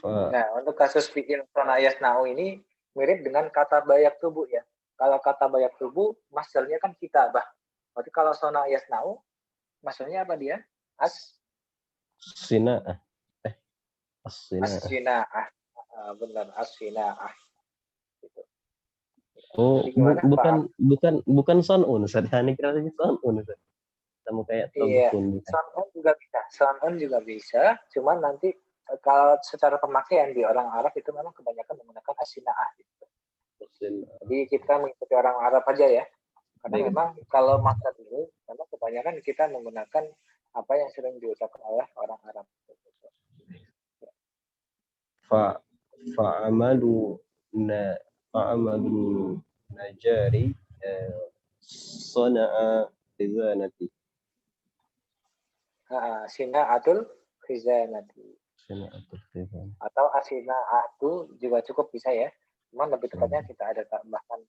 Nah, untuk kasus fi'il sona yasna'u ini mirip dengan kata bayak tubuh ya. Kalau kata bayak tubuh, masdarnya kan kitabah. Berarti kalau sona yasna'u, masdarnya apa dia? As-sina'ah. As-sina'ah. Benar, as-sina'ah. Gitu. Oh, bukan sonun, sederhana kiranya sonun. Sama kayak tobun. Iya, sonun juga bisa. Sonun juga bisa, cuman nanti kalau secara pemakaian di orang Arab itu memang kebanyakan menggunakan as-sina'ah gitu. Jadi kita mengikuti orang Arab aja ya. Karena memang kalau masa dulu memang kebanyakan kita menggunakan apa yang sering diucapkan oleh orang Arab. Fa'amalu najari sana'a khizanati. Sina'atul khizanati. Atau asina'atu juga cukup bisa ya. Cuman lebih tepatnya kita ada tambahkan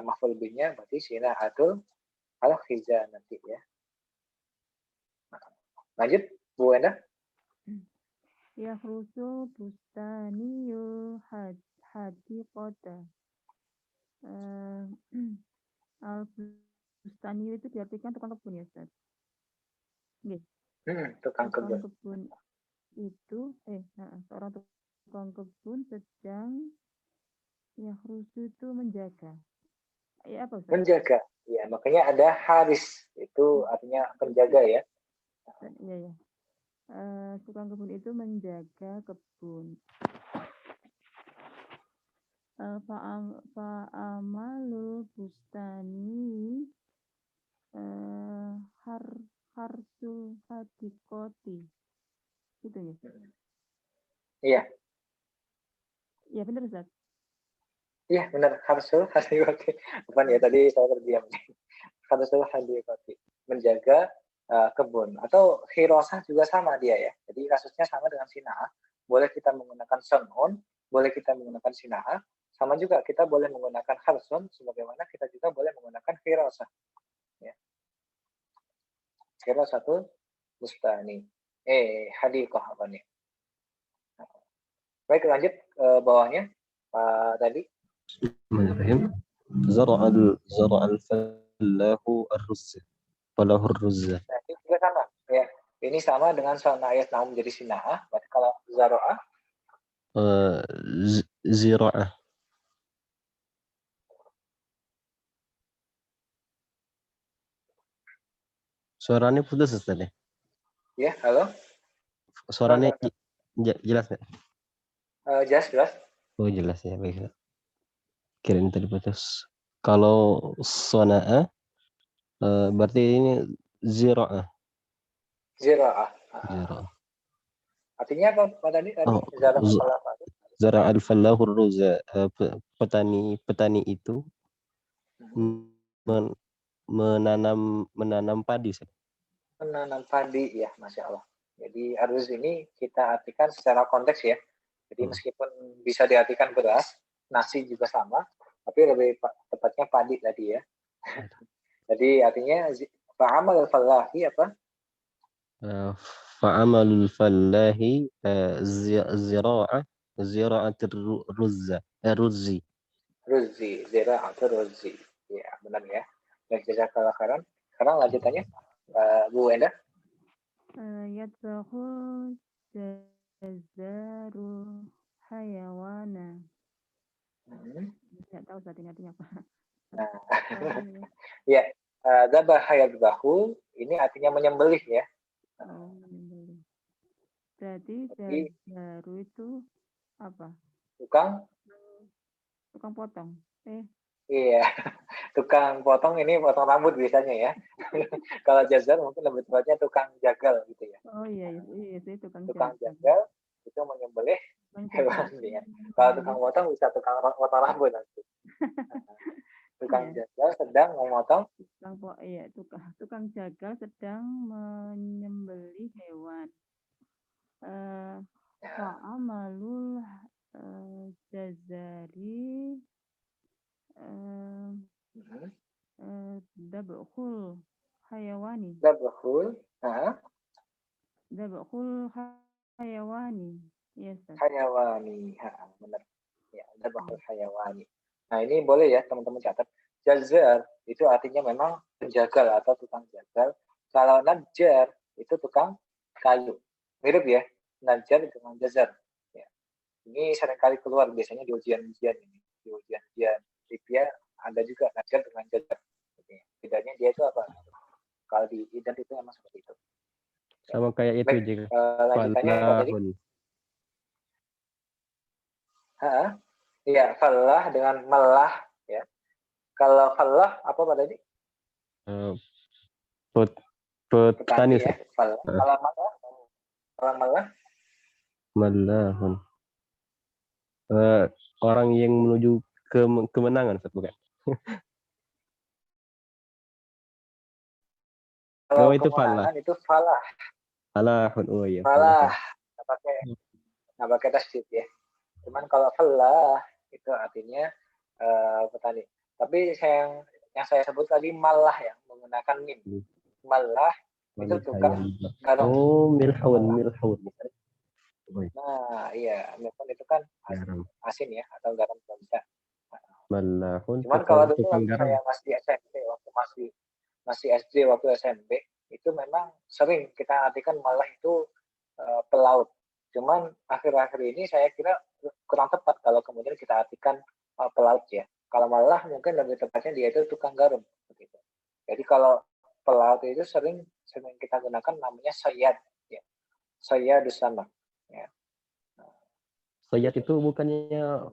maf'ul bihnya berarti sina'atul al-khizanati ya. Lanjut, Bu Enda. Yahrusu bustaniyu hadiqata. Al-bustaniyu itu diartikan tukang kebun ya, Ustaz? Nggih. Tukang kebun itu seorang tukang kebun sedang yahrusu itu menjaga. Ya, apa, Ustaz? Menjaga. Ya, makanya ada haris. Itu artinya penjaga ya. Iya. Tukang kebun itu menjaga kebun. Fa'amalu bustani harsul hadiqoti. Gitu ya? Iya. Iya benar, Ustaz? Iya benar, harsul hadiqoti. Bukan ya, tadi saya terdiam. Harsul hadiqoti. Menjaga kebun. Atau khirosah juga sama dia ya. Jadi kasusnya sama dengan sina'ah. Boleh kita menggunakan son'un, boleh kita menggunakan sina'ah. Sama juga kita boleh menggunakan harsun, sebagaimana kita juga boleh menggunakan khirosah. Ya. Khirosatul bustani. Hadiqah apa nih? Baik, lanjut ke bawahnya. Pak tadi. Bismillahirrahmanirrahim. Zara'al fallahu ar-ruzza. Falahu ar-ruzza. Nah, ini juga sama. Ya. Ini sama dengan sona ayat naum jadi sina'ah. Berarti kalau zara'ah zira'ah. Suaranya putus Ustaz ya? Ya, halo? Suaranya jelas nggak? Jelas. Oh jelas ya, baik. Kirain tadi putus. Kalau sona'a, berarti ini zira'ah. Zira'ah. Zira'ah. Artinya apa Pak tadi? Oh, Zira'ah apa? zara al-fallahur ruza. Petani itu Hmm. menanam padi. Menanam padi, ya, Masya Allah. Jadi aruz ini kita artikan secara konteks ya. Jadi meskipun bisa diartikan beras, nasi juga sama, tapi lebih tepatnya padi tadi ya. Jadi artinya fa'amal fallahi apa? Fa'amalul fallahi zira'atir ruzzi. Ruzzi, zira'atul ruzzi. Ya, benar ya. Dan jazakallah khairan. Sekarang lanjutannya, Bu Enda. Yadkhul jazaru hayawana. Tidak tahu saat ini artinya apa. Nah, ya, dabah yadbahu ini artinya menyembelih ya. Oh, menyembelih. Berarti jazaru itu apa? Tukang potong. Iya, tukang potong ini potong rambut biasanya ya. Kalau jazar mungkin lebih tepatnya tukang jagal gitu ya. Oh iya sih tukang jagal itu menyembelih hewan ya. Kalau tukang potong bisa tukang potong rambut nanti. Tukang jagal sedang memotong. Tukang jagal sedang menyembelih hewan. Fa'amalul jazari dabkhul hayawani. Dabkhul hayawani. Yes. Hayawani, benar. Ya, dabkhul hayawani. Nah, ini boleh ya teman-teman catat. Jazar itu artinya memang penjagal atau tukang jagal. Kalau najjar itu tukang kayu. Mirip ya, najjar dengan jazar. Ya. Ini seringkali keluar biasanya di ujian-ujian ini. Di ujian-ujian Libya ada juga najjar dengan jazar. Bedanya dia itu apa? Kalau di ident itu memang seperti itu. Sama kayak itu juga. Lanjutannya apa tadi? Iya, falah dengan melah ya. Kalau falah apa Pak tadi? Petani ya. Falah. Kalau malah? Malahun. Orang yang menuju kemenangan, bukan? Kalau itu kemenangan itu falah. Falahun, oh iya. Falah. Nggak pakai tasdid ya. Cuman kalau falah itu artinya petani. Tapi yang saya sebut tadi malah ya, menggunakan mim. Malah itu tukang garam. Oh, milhun. Nah, iya, milhun itu kan asin ya, atau garam juga bisa. Malahun. Cuman kalau dulu saya masih SMP, waktu masih SD, waktu SMP, itu memang sering kita artikan malah itu pelaut. Cuman akhir-akhir ini saya kira kurang tepat kalau kemudian kita artikan pelaut ya. Kalau malah mungkin lebih tepatnya dia itu tukang garam. Begitu. Jadi kalau pelaut itu sering kita gunakan namanya sayyad. Ya. Sayyad sama. Ya. Sayyad itu bukannya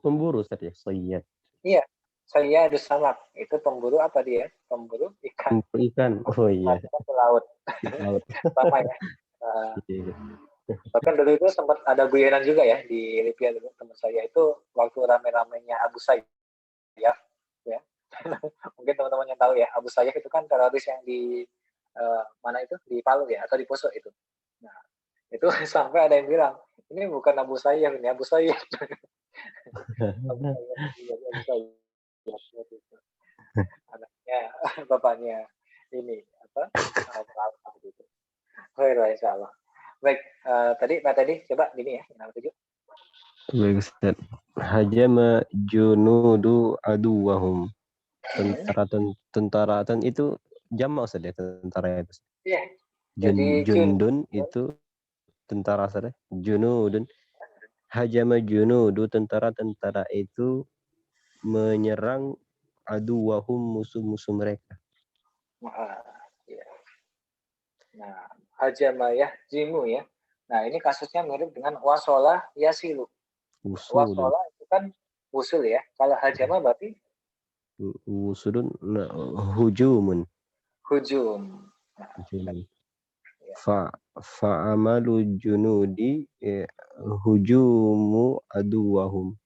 pemburu saja, sayyad. Iya, sayyad sama. Itu pemburu apa dia? Pemburu ikan. Ikan. Oh iya. Pelaut. Sama ya. Bahkan dulu itu sempat ada guyonan juga ya di Libya dulu teman saya itu waktu rame-ramenya Abu Sayyaf ya. Mungkin teman-teman yang tahu ya, Abu Sayyaf itu kan teroris yang di mana itu di Palu ya atau di Poso itu. Nah, itu sampai ada yang bilang, ini bukan Abu Sayyaf, ini Abu Sayyaf. Anaknya bapaknya ini apa? Begitu. Baiklah, insyaallah. Baik, tadi coba gini ya, yang tujuh. Baik, Ustaz. Hajama junudu aduwahum. Tentara itu jamak saja tentara itu. Iya. Jundun itu tentara saja. Junudun. Hajama junudu tentara itu menyerang aduwahum musuh-musuh mereka. Nah, hajama ya, jimu ya. Nah, ini kasusnya mirip dengan wasola yasilu. Usul. Wasola itu kan usul ya. Kalau hajama berarti Usulun hujumun. hujum. Nah, Hujumun. ya. Fa'amalu junudi hujumu aduwahum.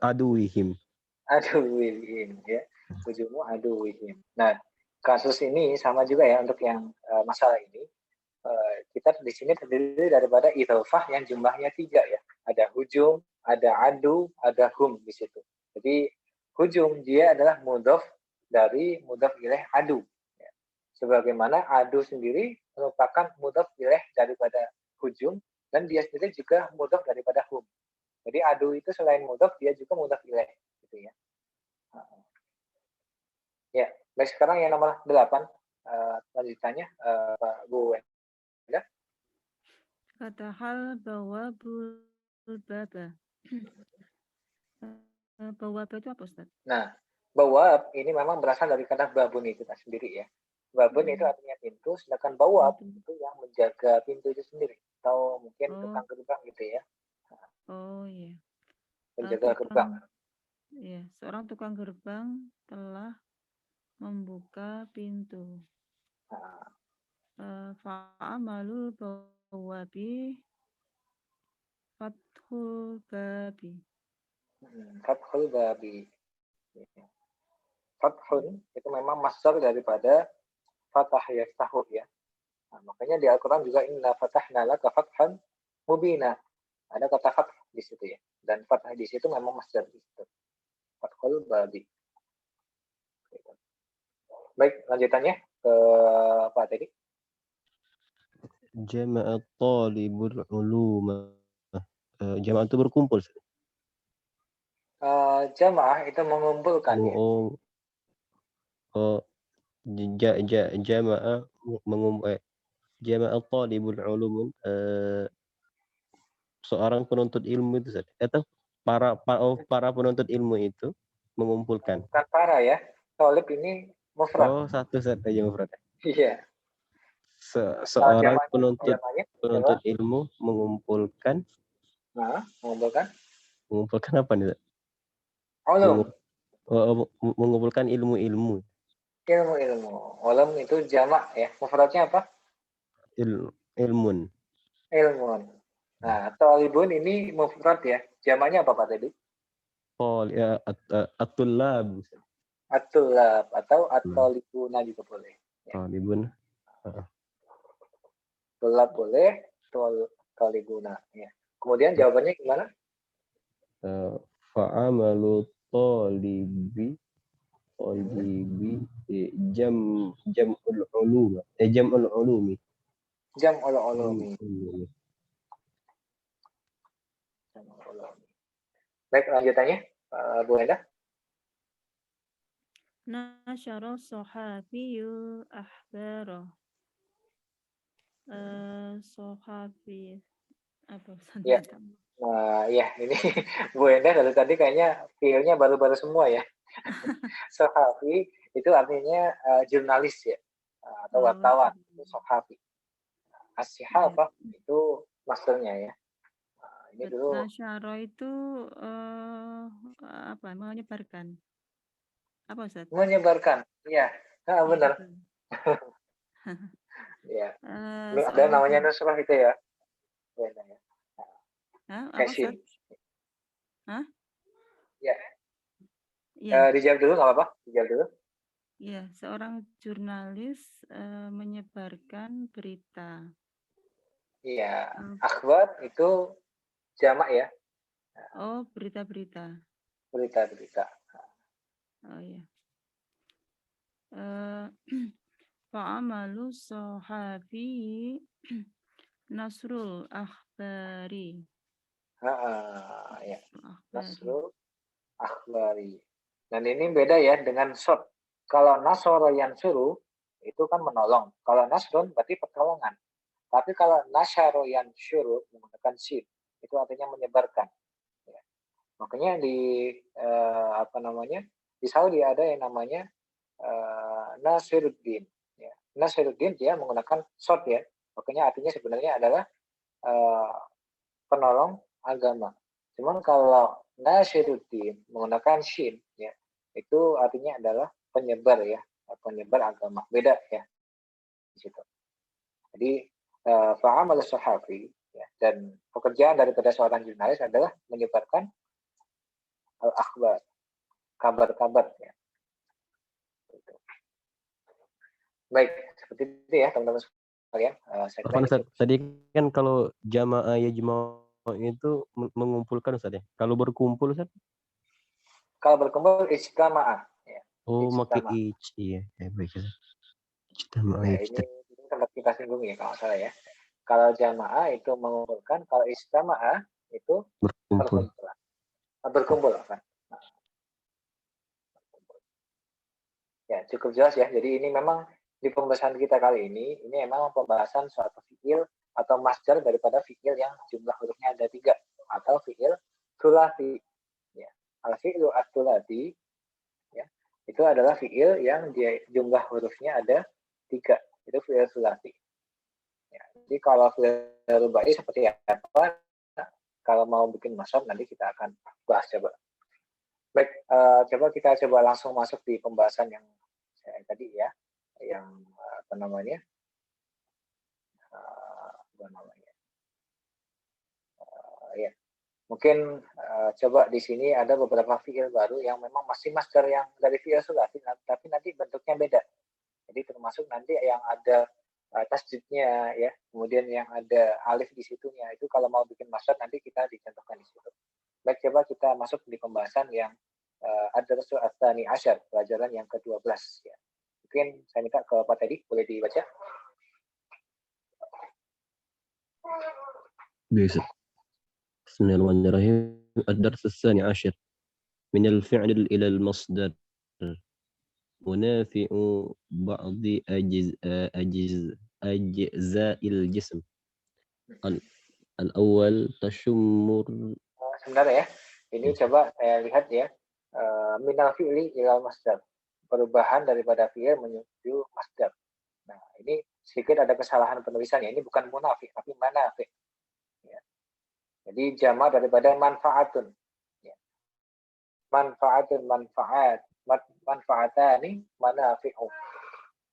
Aduwihim. Aduwihim ya. Hujumu aduwihim. Nah, kasus ini sama juga ya untuk yang masalah ini. Kita di sini terdiri daripada idhofah yang jumlahnya 3 ya. Ada hujum, ada adu, ada hum di situ. Jadi hujum dia adalah mudhof dari mudhof ilaih adu. Ya. Sebagaimana adu sendiri merupakan mudhof ilaih daripada hujum dan dia sendiri juga mudhof daripada hum. Jadi adu itu selain mudhof dia juga mudhof ilaih gitu ya. Ya, baik sekarang yang nomor 8 lanjutannya Pak Bu Wenda. Fatahal bawabul baba. Bawaba itu apa, Ustaz? Nah, bawab ini memang berasal dari kata babun itu sendiri ya. Babun itu artinya pintu, sedangkan bawab itu yang menjaga pintu itu sendiri. Atau mungkin tukang gerbang gitu ya. Oh iya. Penjaga gerbang. Iya, seorang tukang gerbang telah membuka pintu. Fa'amalul bawabi fathul babi. Fathul babi. Fathun itu memang masdar daripada fatah yaftahu ya. Nah, makanya di Al-Quran juga inna fatahna laka fathan mubina. Ada kata fath di situ ya. Dan fathah di situ memang masdar di situ. Fathul babi. Baik, lanjutannya ke apa tadi? Jama'at talibul uluma. Jamaah itu berkumpul. Jamaah itu mengumpulkan ya. Jamaah mengumpul. Jamaah talibul ulum seorang penuntut ilmu itu atau para penuntut ilmu itu mengumpulkan. Bukan para ya. Talib ini mufrad. Oh, satu saja mufrad. Iya. Seorang penuntut adalah, ilmu mengumpulkan. Mengumpulkan apa nih? Mengumpulkan ilmu-ilmu. Ilmu-ilmu. Ulum itu jamak ya. Mufradnya apa? Ilmun. Ilmun. Nah, talibun ini mufrad ya. Jamaknya apa Pak tadi? Ya, at-tullab. At-tullab atau at-talibuna juga boleh. Talibun. Tullab boleh, talibuna ya. Kemudian jawabannya gimana? Fa'amalu talibi jam'ul ulum. Jam'ul ulumi. Jam'ul ulumi. Baik, lanjutannya Bu Enda. Nasyara sahabiyul ahbara. Sahabi apa ya. Nah, ya ini Bu Enda dari tadi kayaknya feel-nya baru-baru semua ya. Sahabi itu artinya jurnalis ya, atau wartawan, itu sahabi. As-sihafah itu maksudnya ya. Nah, ini dulu. Nasyara itu apa? Menyebarkan. Apa Ustaz? Menyebarkan. Iya. Nah, benar. Ya. Ini ada namanya nusrah itu ya. Apa Hah? Ya. Dijawab dulu nggak apa-apa? Dijawab dulu. Iya, seorang jurnalis menyebarkan berita. Iya. Akhbar itu jamak ya. Oh, berita-berita. Berita-berita. Oh iya. Fa'amalu sahabi nasrul akhbari. Ya. Nasrul akhbari. Dan ini beda ya dengan short. Kalau nasoro yang suruh itu kan menolong. Kalau nasrun berarti pertolongan. Tapi kalau nasyaro yang syuruh menggunakan syin itu artinya menyebarkan. Ya. Makanya di di Saudi ada yang namanya Nasiruddin. Ya. Nasiruddin dia menggunakan short ya. Makanya artinya sebenarnya adalah penolong agama. Cuman kalau Nasiruddin menggunakan shin, ya, itu artinya adalah penyebar, ya, penyebar agama. Beda, ya, di situ. Jadi fa'amal sahafi, ya, dan pekerjaan daripada seorang jurnalis adalah menyebarkan al-akhbar, kabar-kabar, ya. Baik, seperti itu ya teman-teman sekalian. Saya kira Ustaz, tadi kan kalau jamaah yajma'u itu mengumpulkan Ustaz ya. Kalau berkumpul Ustaz? Kalau berkumpul ijtama'ah, ya. Oh, pakai Ijtama'. iya. Baik ya. Ijtama'a, Ya, ini sempat kita singgung ya kalau salah ya. Kalau jamaah itu mengumpulkan, kalau ijtama'ah itu berkumpul. Berkumpul kan. Ya, cukup jelas ya. Jadi ini memang di pembahasan kita kali ini memang pembahasan suatu fi'il atau masdar daripada fi'il yang jumlah hurufnya ada 3 atau fi'il sulasi. Ya. Al-fi'lu as-sulasi, ya, itu adalah fi'il yang dia jumlah hurufnya ada 3. Itu fi'il sulasi. Ya. Jadi kalau fi'il rubai seperti apa? Kalau mau bikin masdar nanti kita akan bahas coba. Baik, kita coba langsung masuk di pembahasan yang tadi ya, yang apa namanya, ya, mungkin coba di sini ada beberapa fiil baru yang memang masih masdar yang dari fiil sulasi, tapi nanti bentuknya beda. Jadi termasuk nanti yang ada tasdidnya, ya, kemudian yang ada alif di situnya, itu kalau mau bikin masdar nanti kita dicontohkan di situ. Baik, coba kita masuk di pembahasan yang ad-darsu ats-tsani asyar, pelajaran yang ke-12 ya. Mungkin saya minta ke Pak Teddy, boleh dibaca? Bisa. Bismillahirrahmanirrahim. Ad-darsu ats-tsani asyar min al-fi'l ila al-masdar. Munafi'u ba'di ajza'il jism. Al-awwal tashummur. Sebentar ya. Ini coba saya lihat ya. Minal fi'li ilal masdar. Perubahan daripada fi'il menuju masdar. Nah, ini sedikit ada kesalahan penulisannya. Ini bukan munafi, tapi manafi. Ya. Jadi jama daripada manfaatun. Ya. Manfaatun, manfaat. Manfaatani manafi'u.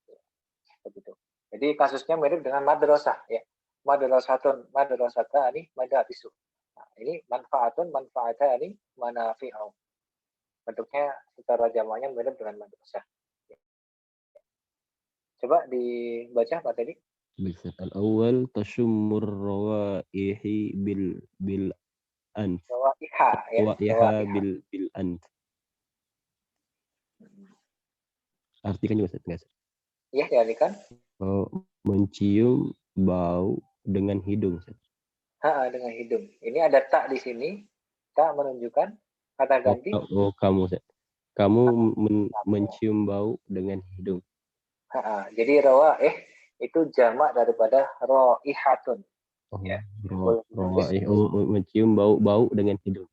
Ya. Begitu. Jadi kasusnya mirip dengan madrasah. Ya. Madrasatun, madrasatani, madabisu. Nah, ini manfaatun, manfaatani, manafi'u. Bentuknya secara jamaknya mirip dengan madrasah. Coba dibaca Pak Teddy. Al-awwal tashummur rawaihi bil anf. Rawaiha ya. Rawaiha bil anf. Artikan juga Ustaz. Iya, diartikan. Mencium bau dengan hidung Ustaz. Dengan hidung. Ini ada tak di sini. Tak menunjukkan kata ganti. Kamu Ustaz. Kamu mencium bau dengan hidung. Jadi rawaih itu jamak daripada raihatun. Ya. Mencium bau dengan hidung.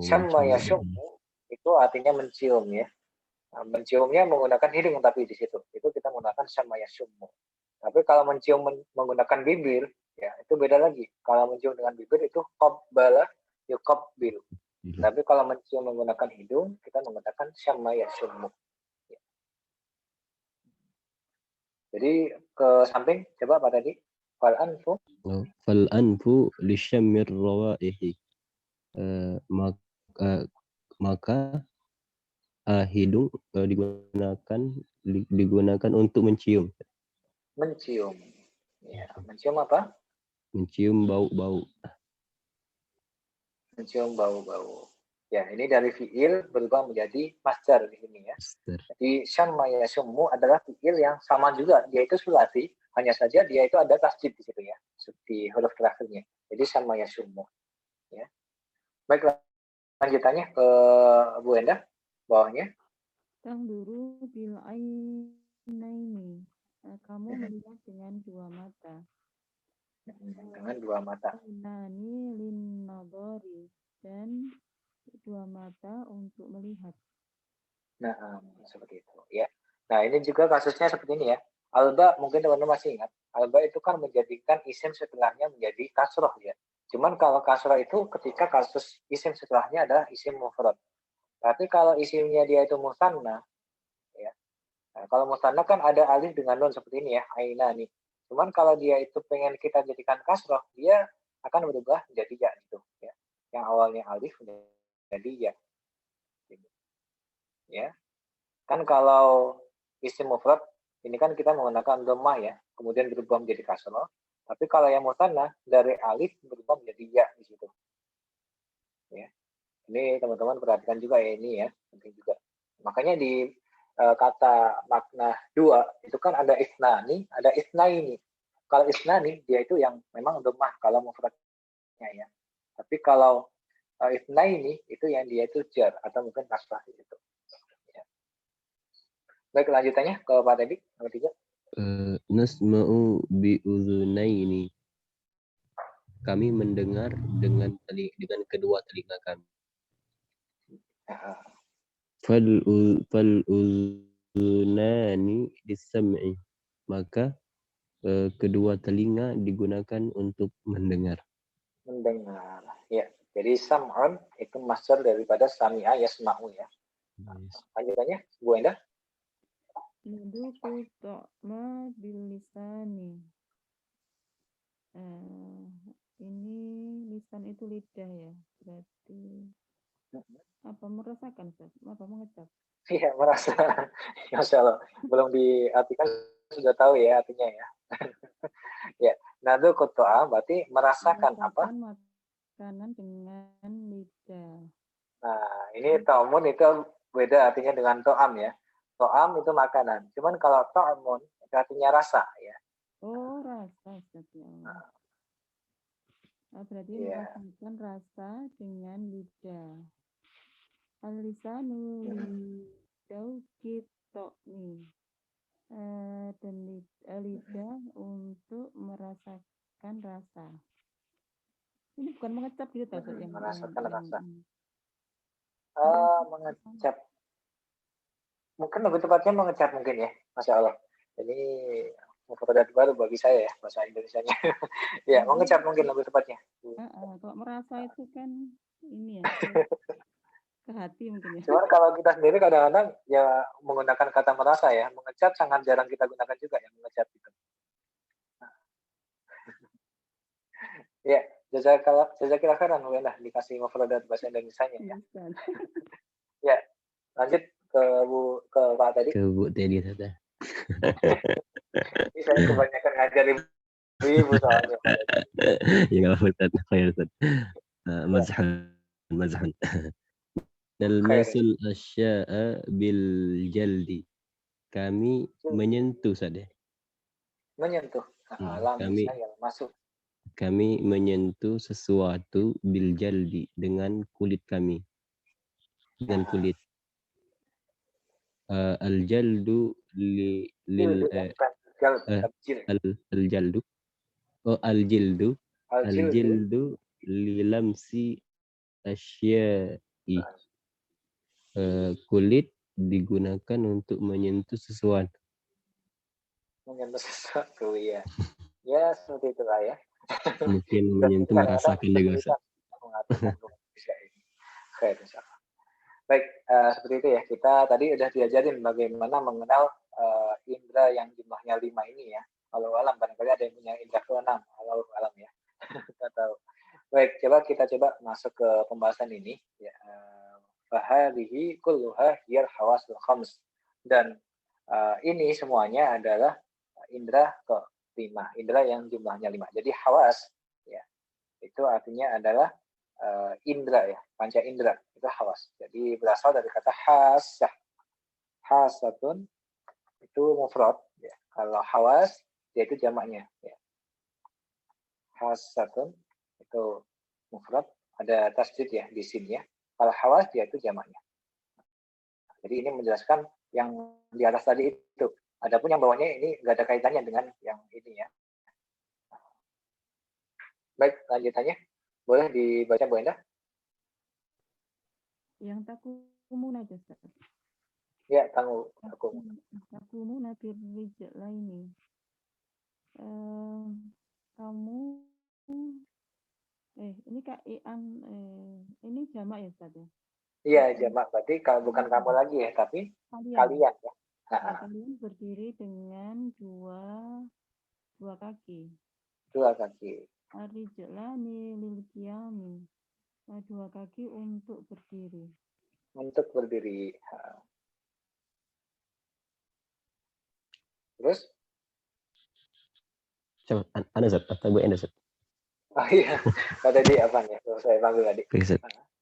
Syamma yashummu itu artinya mencium ya. Nah, menciumnya menggunakan hidung tapi di situ. Itu kita menggunakan syamma yashummu. Tapi kalau mencium menggunakan bibir, ya itu beda lagi. Kalau mencium dengan bibir itu qabbala yuqabbil. Tapi kalau mencium menggunakan hidung, kita menggunakan syamma yashummu. Ya. Jadi ke samping, coba Pak tadi. Fal anfu li syammir rawaihi. Maka hidung digunakan untuk mencium. Mencium. Ya, mencium apa? Mencium bau-bau. Mencium bau-bau. Ya, ini dari fi'il berubah menjadi masdar di sini ya. Jadi syamma yashummu adalah fi'il yang sama juga, dia itu sulasi, hanya saja dia itu ada tasdid di situ ya, di huruf terakhirnya. Jadi syamma yashummu. Ya. Baik, lanjutannya ke Bu Endah, bawahnya. Tangduru bil ainaini. Kamu melihat dengan dua mata. Dengan dua mata. Ainani lin nadhari, dan dua mata untuk melihat. Nah, seperti itu ya. Nah, ini juga kasusnya seperti ini ya. Alba, mungkin teman-teman masih ingat. Alba itu kan menjadikan isim setelahnya menjadi kasroh ya. Cuman kalau kasroh itu ketika kasus isim setelahnya adalah isim mufrad. Tapi kalau isimnya dia itu musanna, ya. Nah, kalau musanna kan ada alif dengan nun seperti ini ya, aina nih. Cuman kalau dia itu pengen kita jadikan kasroh, dia akan berubah menjadi ya gitu ya. Yang awalnya alif menjadi ya. Ya. Kan kalau isim mufrad ini kan kita menggunakan dhammah ya, kemudian berubah menjadi kasroh. Tapi kalau yang musanna dari alif berubah menjadi ya di situ. Ya. Ini teman-teman perhatikan juga ya ini ya, penting juga. Makanya di kata makna dua itu kan ada isnani, ada isnaini. Kalau isnani dia itu yang memang dhammah kalau mufradnya ya. Tapi kalau isnaini itu yang dia itu jar atau mungkin kasrah gitu. Ya. Baik, lanjutannya ke Pak Teddy, nomor 3. Nasma'u bi'udhunaini. Kami mendengar dengan kedua telinga kami. Fal'udhunani disam'i. Maka kedua telinga digunakan untuk mendengar. Mendengar. Ya. Jadi sam'un itu masdar daripada sami'a yasma'u ya. Lanjutannya, Bu Endah. Nuduku ta'ma bilisani. Ini lisan itu lidah ya. Berarti apa merasakan, Ustaz? Apa mengecap? Iya, merasa. Masya Allah. Belum diartikan sudah tahu ya artinya ya. Ya. Nadu kuto'a berarti merasakan apa? Makanan dengan lidah. Nah, ini ta'amun itu beda artinya dengan to'am ya. To'am itu makanan. Cuman kalau ta'amun itu artinya rasa ya. Oh, rasa, Ustaz ya. Berarti merasakan rasa dengan lidah. Al-lisanu lidau kitokni. Dan lidah untuk merasakan rasa. Ini bukan mengecap gitu, Ustaz, yang merasakan rasa. ini. Mengecap. Mungkin lebih tepatnya mengecap mungkin ya. Masya Allah. Ini mufradat baru bagi saya ya, bahasa Indonesianya. Ya, mengecap mungkin lebih tepatnya. Kalau merasa itu kan ini ya, ke hati mungkin ya. Cuman kalau kita sendiri kadang-kadang ya menggunakan kata merasa ya, mengecap sangat jarang kita gunakan juga ya, mengecap itu. Ya, jazakillah khairan udah dikasih mufradat bahasa Indonesianya ya. Ya, lanjut ke Pak tadi. Ke Bu Teddy saja. Ini saya kebanyakan ngajarin ibu soalnya. Ya nggak apa-apa, khair Ustaz. Mazhan. Nalmasul asya'a bil jaldi. Kami menyentuh saja. Menyentuh. Kami menyentuh sesuatu bil jaldi dengan kulit kami. Dengan kulit. Al jaldu al jaldu. Oh, al jildu. Al jildu lilamsi asya'i. Kulit digunakan untuk menyentuh sesuatu. Menyentuh sesuatu ya. Ya, seperti itulah ya. Mungkin menyentuh merasakan juga. Baik, seperti itu ya. Kita tadi udah diajarin bagaimana mengenal indra yang jumlahnya 5 ini ya. Kalau alam barangkali ada yang punya indra ke-6. Kalau alam ya. Kita tahu. Baik, kita coba masuk ke pembahasan ini ya. Fahadhihi kulluha hiyal hawasul khams. Dan ini semuanya adalah indra ke-5. Indra yang jumlahnya 5. Jadi hawas ya. Itu artinya adalah indra ya, panca indra itu hawas. Jadi berasal dari kata hasah. Hasatun itu mufrad ya. Kalau hawas dia itu jamaknya ya. Hasatun itu mufrad, ada tasdid ya di sini ya. Kalau hawas dia itu jamaknya. Jadi ini menjelaskan yang di atas tadi itu. Adapun yang bawahnya ini nggak ada kaitannya dengan yang ini ya. Baik, lanjutannya boleh dibaca Bu Endah? Yang takumuna aja, Ustaz. Ya, takumuna birrijlaini. Kamu ini Kak ini jamak ya Ustaz ya? Iya, jamak. Berarti kalau bukan kamu lagi ya, tapi kalian ya. Ya, kalian berdiri dengan dua kaki. Dua kaki. Ar-rijlani lil qiyami. Dua kaki untuk berdiri. Untuk berdiri. Terus? Coba, Anda Zat, atau gue Anda Zat? Oh iya, tadi apa nih? Saya panggil tadi.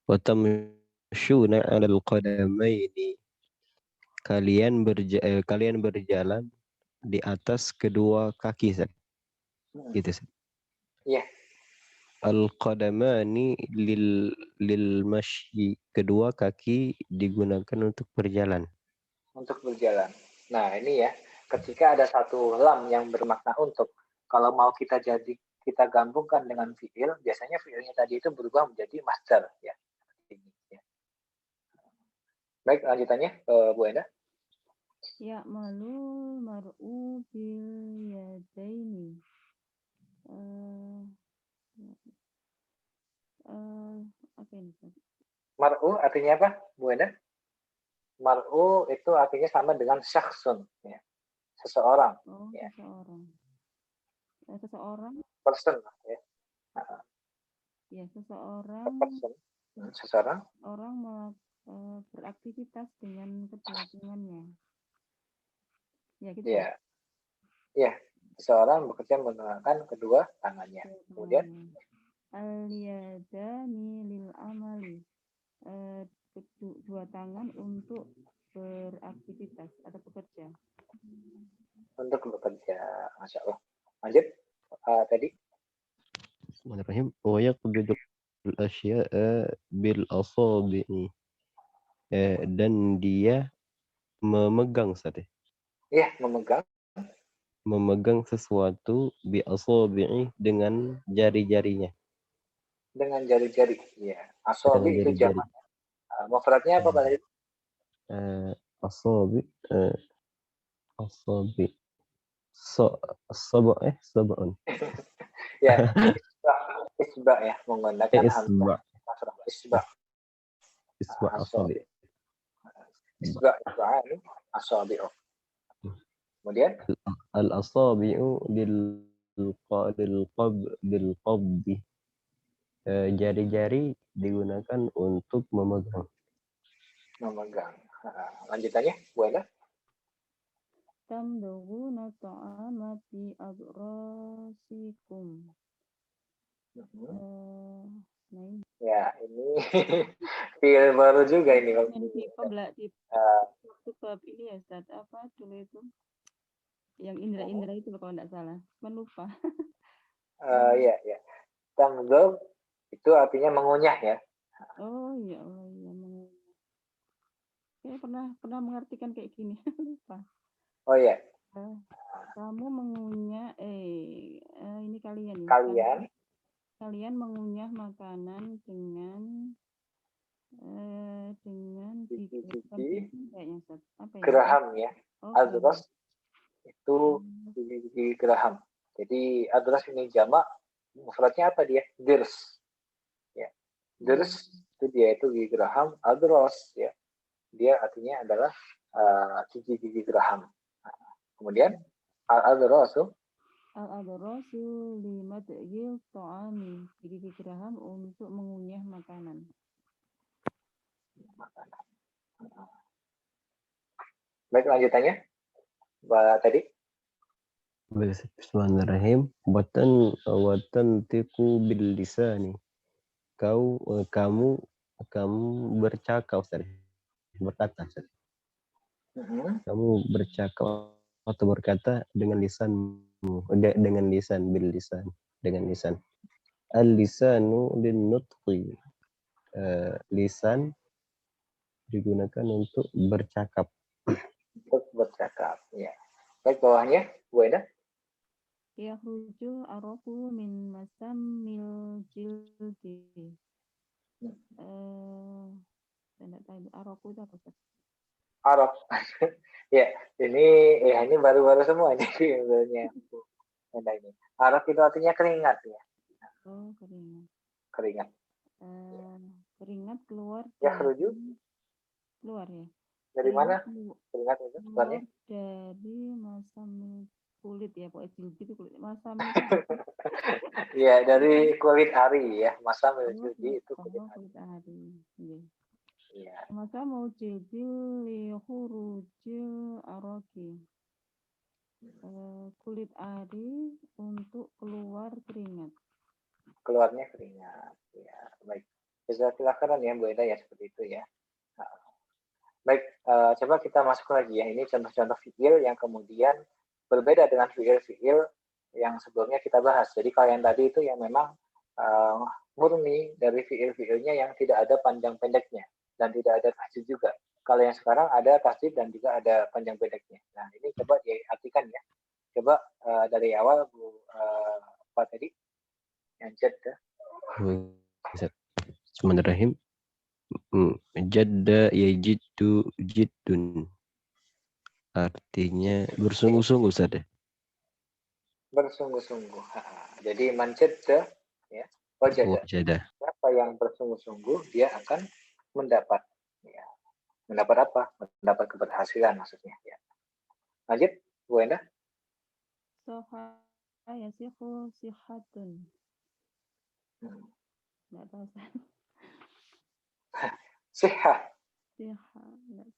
Watamshuna 'alal qadamaini. Kalian berjalan di atas kedua kaki, Zat. Gitu, Zat. Iya. Al-qadamani lil masyi. Kedua kaki digunakan untuk berjalan. Untuk berjalan. Nah, ini ya, ketika ada satu lam yang bermakna untuk, kalau mau kita gabungkan dengan fiil, biasanya fiilnya tadi itu berubah menjadi masdar ya. Baik, lanjutannya Bu Enda. Ya malul mar'u bil yadaini. Apa ini? Mar'u artinya apa, Bu Enda? Mar'u itu artinya sama dengan syakhsun, ya. Seseorang. Oh, ya. Seseorang. Seseorang. Person, ya. Ya, seseorang. Person. Seseorang. Orang beraktivitas dengan kedua tangannya. Ya, gitu. Ya. Ya, seseorang bekerja menggunakan kedua tangannya. Kemudian al-yadani lil amali. Dua tangan untuk beraktivitas atau bekerja. Untuk bekerja, Masya Allah. Lanjut tadi. Bismillahirrahmanirrahim. Wa yaqbidu al-asya'a bil asabi'i. Dan dia memegang saja. Ya, memegang sesuatu bi asabi'i dengan jari-jarinya. Dengan jari-jari. Ya, asabi itu jamak. Mufradnya apa Pak tadi? Asabi sab'un. Ya, isba ya, menggunakan hamzah. Isba asabi. Isba ini asabi. Kemudian Al-asabi'u lil qabdi. Jari-jari digunakan untuk memegang. Lanjutannya, Bu Enda. Tamduguna ta'ama fi adrasikum. Ya, ini fiil baru juga ini. Di bab ini ya Ustaz, apa dulu itu? Yang indra-indra itu kalau tidak salah. Lupa. Ya. Tamdug itu artinya mengunyah ya. Oh iya, mengunyah. Saya pernah mengartikan kayak gini. Lupa. Oh iya. Kamu mengunyah ini kalian. Kalian mengunyah makanan dengan gigi geraham ya. Adras itu gigi geraham. Jadi adras ini jamak, mufradnya apa dia? Dirs. Ya. Dirs itu dia itu gigi geraham, adras ya. Dia artinya adalah gigi geraham. Kemudian al-adrasu limad'il ta'ami. Gigi geraham untuk mengunyah makanan. Baik, lanjutannya tadi. Bismillahirrahmanirrahim. Watan tiku bil lisani. Kamu bercakap, Ustaz. Berkata, Ustaz. Kamu bercakap atau berkata dengan lisanmu, dengan lisan, bil lisan, dengan lisan. Al-lisanu lin-nutqi. Lisan digunakan untuk bercakap. Untuk bercakap, ya. Baik, bawahnya, Bu Enda. Yakhrujul araku min masamil jildi. Tidak tahu araku itu apa? Arok. Ya, ini baru-baru semua ini sebenarnya. Beda ini. Arak itu artinya keringat ya. Oh, keringat. Keringat. Keringat keluar Ya, keruju. keluar ya. Dari mana Keringat keringat itu? keluar Keluarnya? dari masam kulit ya, pokoknya jilid itu kulit. Masam itu apa? Ya, dari kulit ari ya. Masa Oh, menuju itu kulit ari. kulit ari. Iya. Iya. Masa mau jilid li khurujil araki. Kulit ari untuk keluar keringat. Keluarnya keringat. Ya, baik. Jazakallah khairan ya Bu Eda ya, seperti itu ya. Nah, baik, coba kita masuk lagi ya. Ini contoh-contoh fiil yang kemudian berbeda dengan fiil-fiil yang sebelumnya kita bahas. Jadi kalau yang tadi itu yang memang murni dari fiil-fiilnya yang tidak ada panjang pendeknya dan tidak ada tasdid juga. Kalau yang sekarang ada tasdid dan juga ada panjang pendeknya. Nah, ini coba diartikan ya. Coba dari awal Bu apa tadi? Yang jadda. Bismillahirrahmanirrahim. Jadda yajiddu jiddun. Artinya bersungguh-sungguh Ustaz ya. Bersungguh-sungguh. Jadi mancedda ya. Wajada. Wajada. Siapa yang bersungguh-sungguh dia akan mendapat ya. Mendapat apa? Mendapat keberhasilan maksudnya ya. Lanjut, Bu Endah. Soha ya sihu sihatun. Nggak tahu saya. Sihat. Sihat.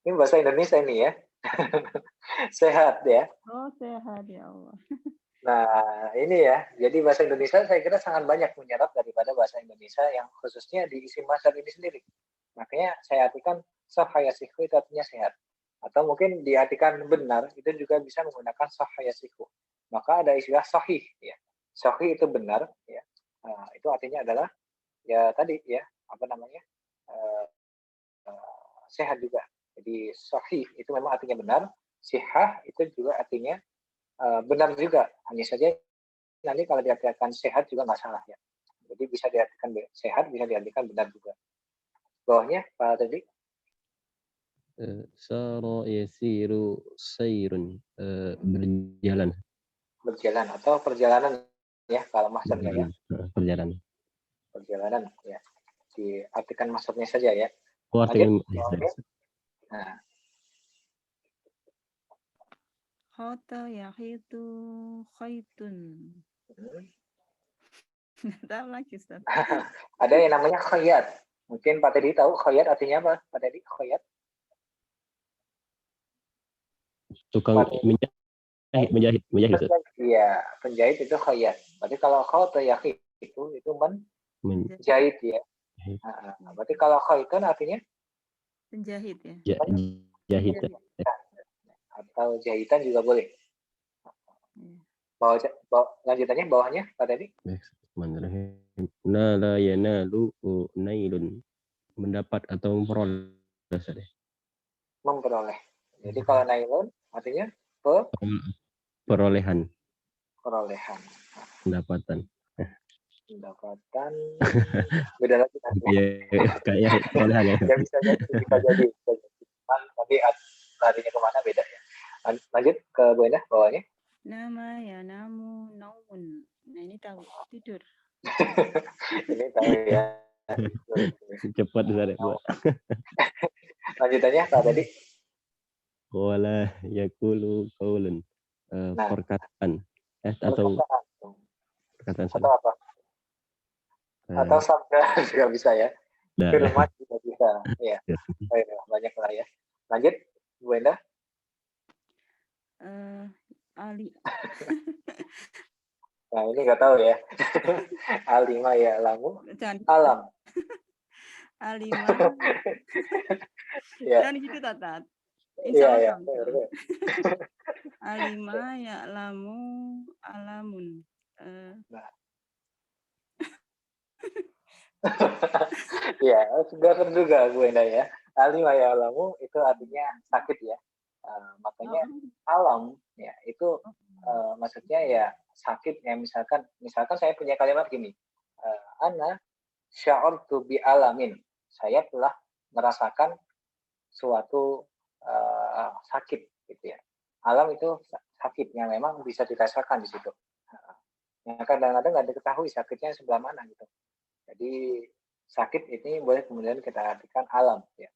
Ini bahasa Indonesia ini ya. Sehat ya. Oh, sehat ya Allah. Nah, ini ya. Jadi bahasa Indonesia saya kira sangat banyak menyerap daripada bahasa Indonesia yang khususnya di isim masdar ini sendiri. Makanya saya artikan sahayasihu itu artinya sehat. Atau mungkin diartikan benar, itu juga bisa menggunakan sahayasihu. Maka ada istilah sahih ya. Sahih itu benar ya. Nah, itu artinya adalah ya tadi ya, apa namanya? Sehat juga. Jadi sahih itu memang artinya benar, sihah itu juga artinya benar juga. Hanya saja nanti kalau diartikan sehat juga nggak salah ya. Jadi bisa diartikan sehat, bisa diartikan benar juga. Bawahnya Pak tadi. Sara yasiru sayrun. Berjalan. Berjalan atau perjalanan ya kalau maksudnya ya. Perjalanan. Perjalanan ya. Diartikan maksudnya saja ya. Oh, artinya Nah, Khata yahitu khaitun. Nggak tahu lagi Ustaz. ada yang namanya khayat. Mungkin Pak Teddy tahu khayat artinya apa? Pak Teddy, khayat. Tukang menjahit. Iya, penjahit itu khayat. Berarti kalau khata yahit itu menjahit ya. Nah, berarti kalau khaitun artinya Penjahit ya. Jahit. Atau jahitan juga boleh. Lanjutannya bawahnya Pak tadi. Bismillahirrahmanirrahim. Nala yanalu nailun. Mendapat atau memperoleh. Memperoleh. Jadi kalau nailun artinya perolehan. Pendapatan. Beda lagi nanti. Kayak perolehan ya. Ya bisa jadi. Tapi larinya kemana beda ya. Lanjut ke bawahnya. Nama ya namu naumun. Nah ini tahu tidur. Ini tahu ya. Cepat Ustaz buat. Lanjutannya apa tadi? Wala yakulu qaulun. Perkataan. Atau perkataan atau apa? Atau sabda juga bisa ya. Firman juga bisa. Ya. Banyak lah ya. Lanjut, Bu Endah. Ali. Nah ini nggak tahu ya. Alima ya lamu. Alam. Alima. Ya. Jangan gitu Tatat. Iya. Alima ya lamu alamun. Nah. Ya, sudah terduga Bu Endah ya. Alima ya alamu itu artinya sakit ya. Makanya alam ya itu maksudnya ya sakit ya misalkan saya punya kalimat gini. Ana sya'artu bi alamin. Saya telah merasakan suatu sakit gitu ya. alam itu sakit yang memang bisa dirasakan di situ. Yang kadang-kadang nggak diketahui sakitnya sebelah mana gitu. Jadi sakit ini boleh kemudian kita artikan alam ya.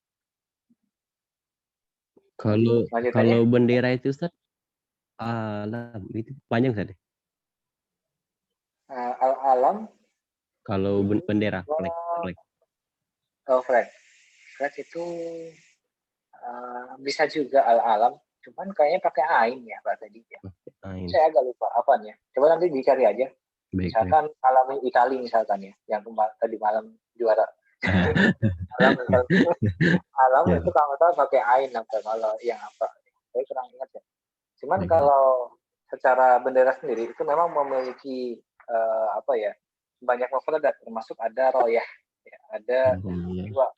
Kalau Lanjutannya bendera itu Ustaz, alam itu panjang Ustaz. alam Kalau itu bendera flag. flag. Flag itu bisa juga alam, cuman kayaknya pakai ain ya Pak tadi ya. Ain. Saya agak lupa apanya. Coba nanti dicari aja. Baik. Misalkan alam Itali misalkan ya, yang tadi malam juara. alam Ya. itu kalau tahu pakai ain apa kalau yang apa. Saya kurang ingat ya. Cuman Baik. kalau secara bendera sendiri itu memang memiliki apa ya, banyak mufradat termasuk ada royah ya, ada dua.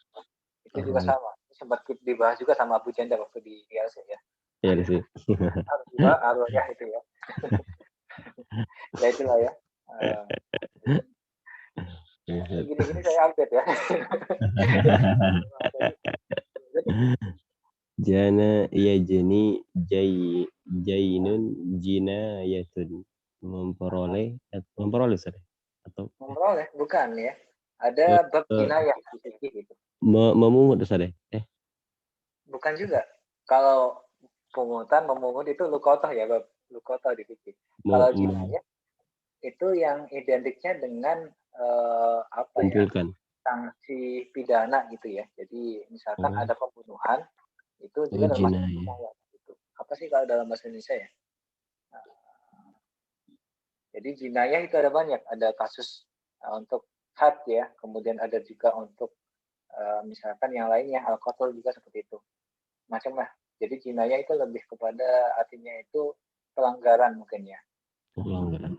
Itu juga sama. Sempat dibahas juga sama Abu Janda waktu di ILC ya. Ya di sini. Royah itu ya. Ya itulah ya. Gini-gini saya update ya. Jana ya jeni jainun jinayatun memperoleh Ustaz atau Memperoleh bukan ya. Ada bab jinayah di fikih gitu. memungut Ustaz Bukan juga. Kalau pungutan memungut itu lukotoh ya, bab lukotoh di fikih. Kalau jinayah itu yang identiknya dengan apa ya? Sanksi pidana gitu ya. Jadi misalkan ada pembunuhan itu juga termasuk jinayah gitu. Apa sih kalau dalam bahasa Indonesia ya? Jadi jinayah itu ada banyak, ada kasus untuk had ya, kemudian ada juga untuk misalkan yang lainnya al-qatl juga seperti itu, macam lah. Jadi jinayah itu lebih kepada artinya itu pelanggaran mungkin ya. Pelanggaran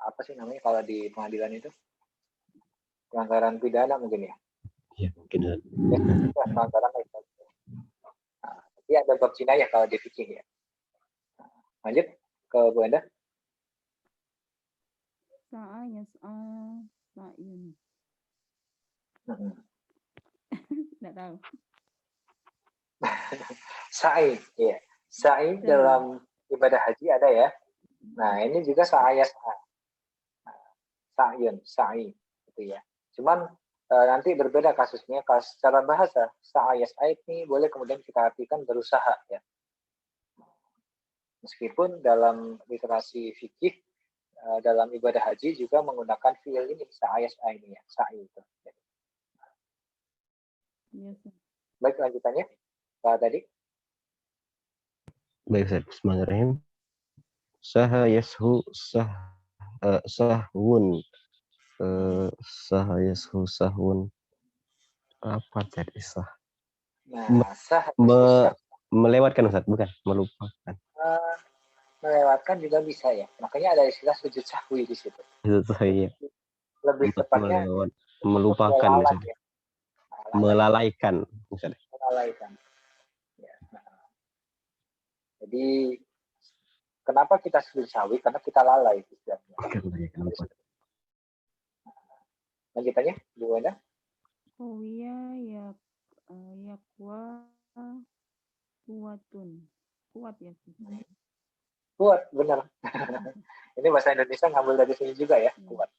apa sih namanya kalau di pengadilan itu? Pelanggaran pidana mungkin ya. Ya mungkin. Ya, pelanggaran itu. Nah, jadi ada bab jinayah kalau di fikih ya. Lanjut ke Bu Enda. Sa'in. Nggak tahu. Sa'i, ya. Sa'i dalam ibadah haji ada ya. Nah, ini juga sa'ayas. Sa'yun, sa'i gitu ya. Cuman nanti berbeda kasusnya. Kalau secara bahasa, sa'ayas ini boleh kemudian kita artikan berusaha ya. Meskipun dalam literasi fikih dalam ibadah haji juga menggunakan fiil ini sa'ayas ini ya, sa'i itu. Yes. Baik, lanjutannya Pak tadi. Baik, Bismillahirrahmanirrahim. Saha yashu sahwun. Saha yashu sahwun. Apa tadi sah? Nah, Melewatkan Ustaz, bukan melupakan. Melewatkan juga bisa ya. Makanya ada istilah sujud sahwi di situ. Iya. Lebih tepatnya melupakan misalnya. Melalaikan misalnya. Melalaikan. Ya. Jadi kenapa kita sujud sahwi? Karena kita lalai istilahnya. Lanjutannya, Bu Enda. Ya kuatun. Kuat ya. Kuat, benar. Ini bahasa Indonesia ngambil dari sini juga ya, kuat.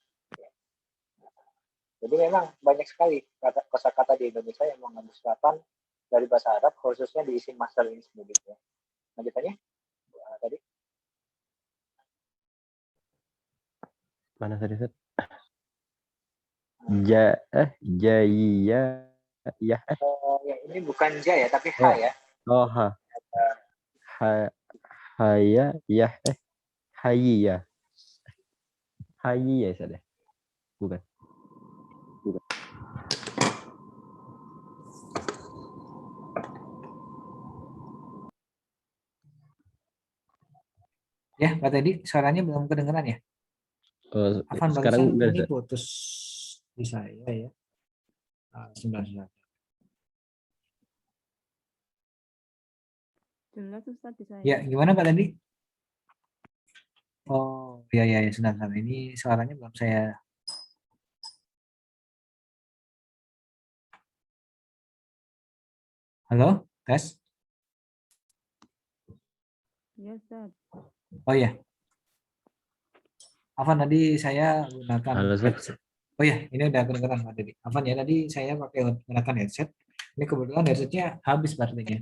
Jadi memang banyak sekali kosakata di Indonesia yang mengambil serapan dari bahasa Arab, khususnya di isim masdar ini sendiri. Ya. Lanjutannya, tadi. Mana tadi Ustaz? Jaiya ya. Ya, ini bukan ja ya, tapi ha ya. Oh ha. Haya ya hayi ya. Hayi ya Ustaz. Bukan. Ya, Pak Teddy, suaranya belum kedengeran ya? Sekarang ini putus di saya ya. Sebentar. Jelas Ustaz di saya. Ya, gimana Pak Teddy? Oh, ya, sebentar. Ini suaranya belum saya. Halo, tes. Ya, Ustaz. Oh ya, Afan tadi saya gunakan Halo, Ustaz. headset. Oh ya, ini udah kedengeran Pak Dedi. Afan ya, tadi saya menggunakan headset. Ini kebetulan headsetnya habis baterainya.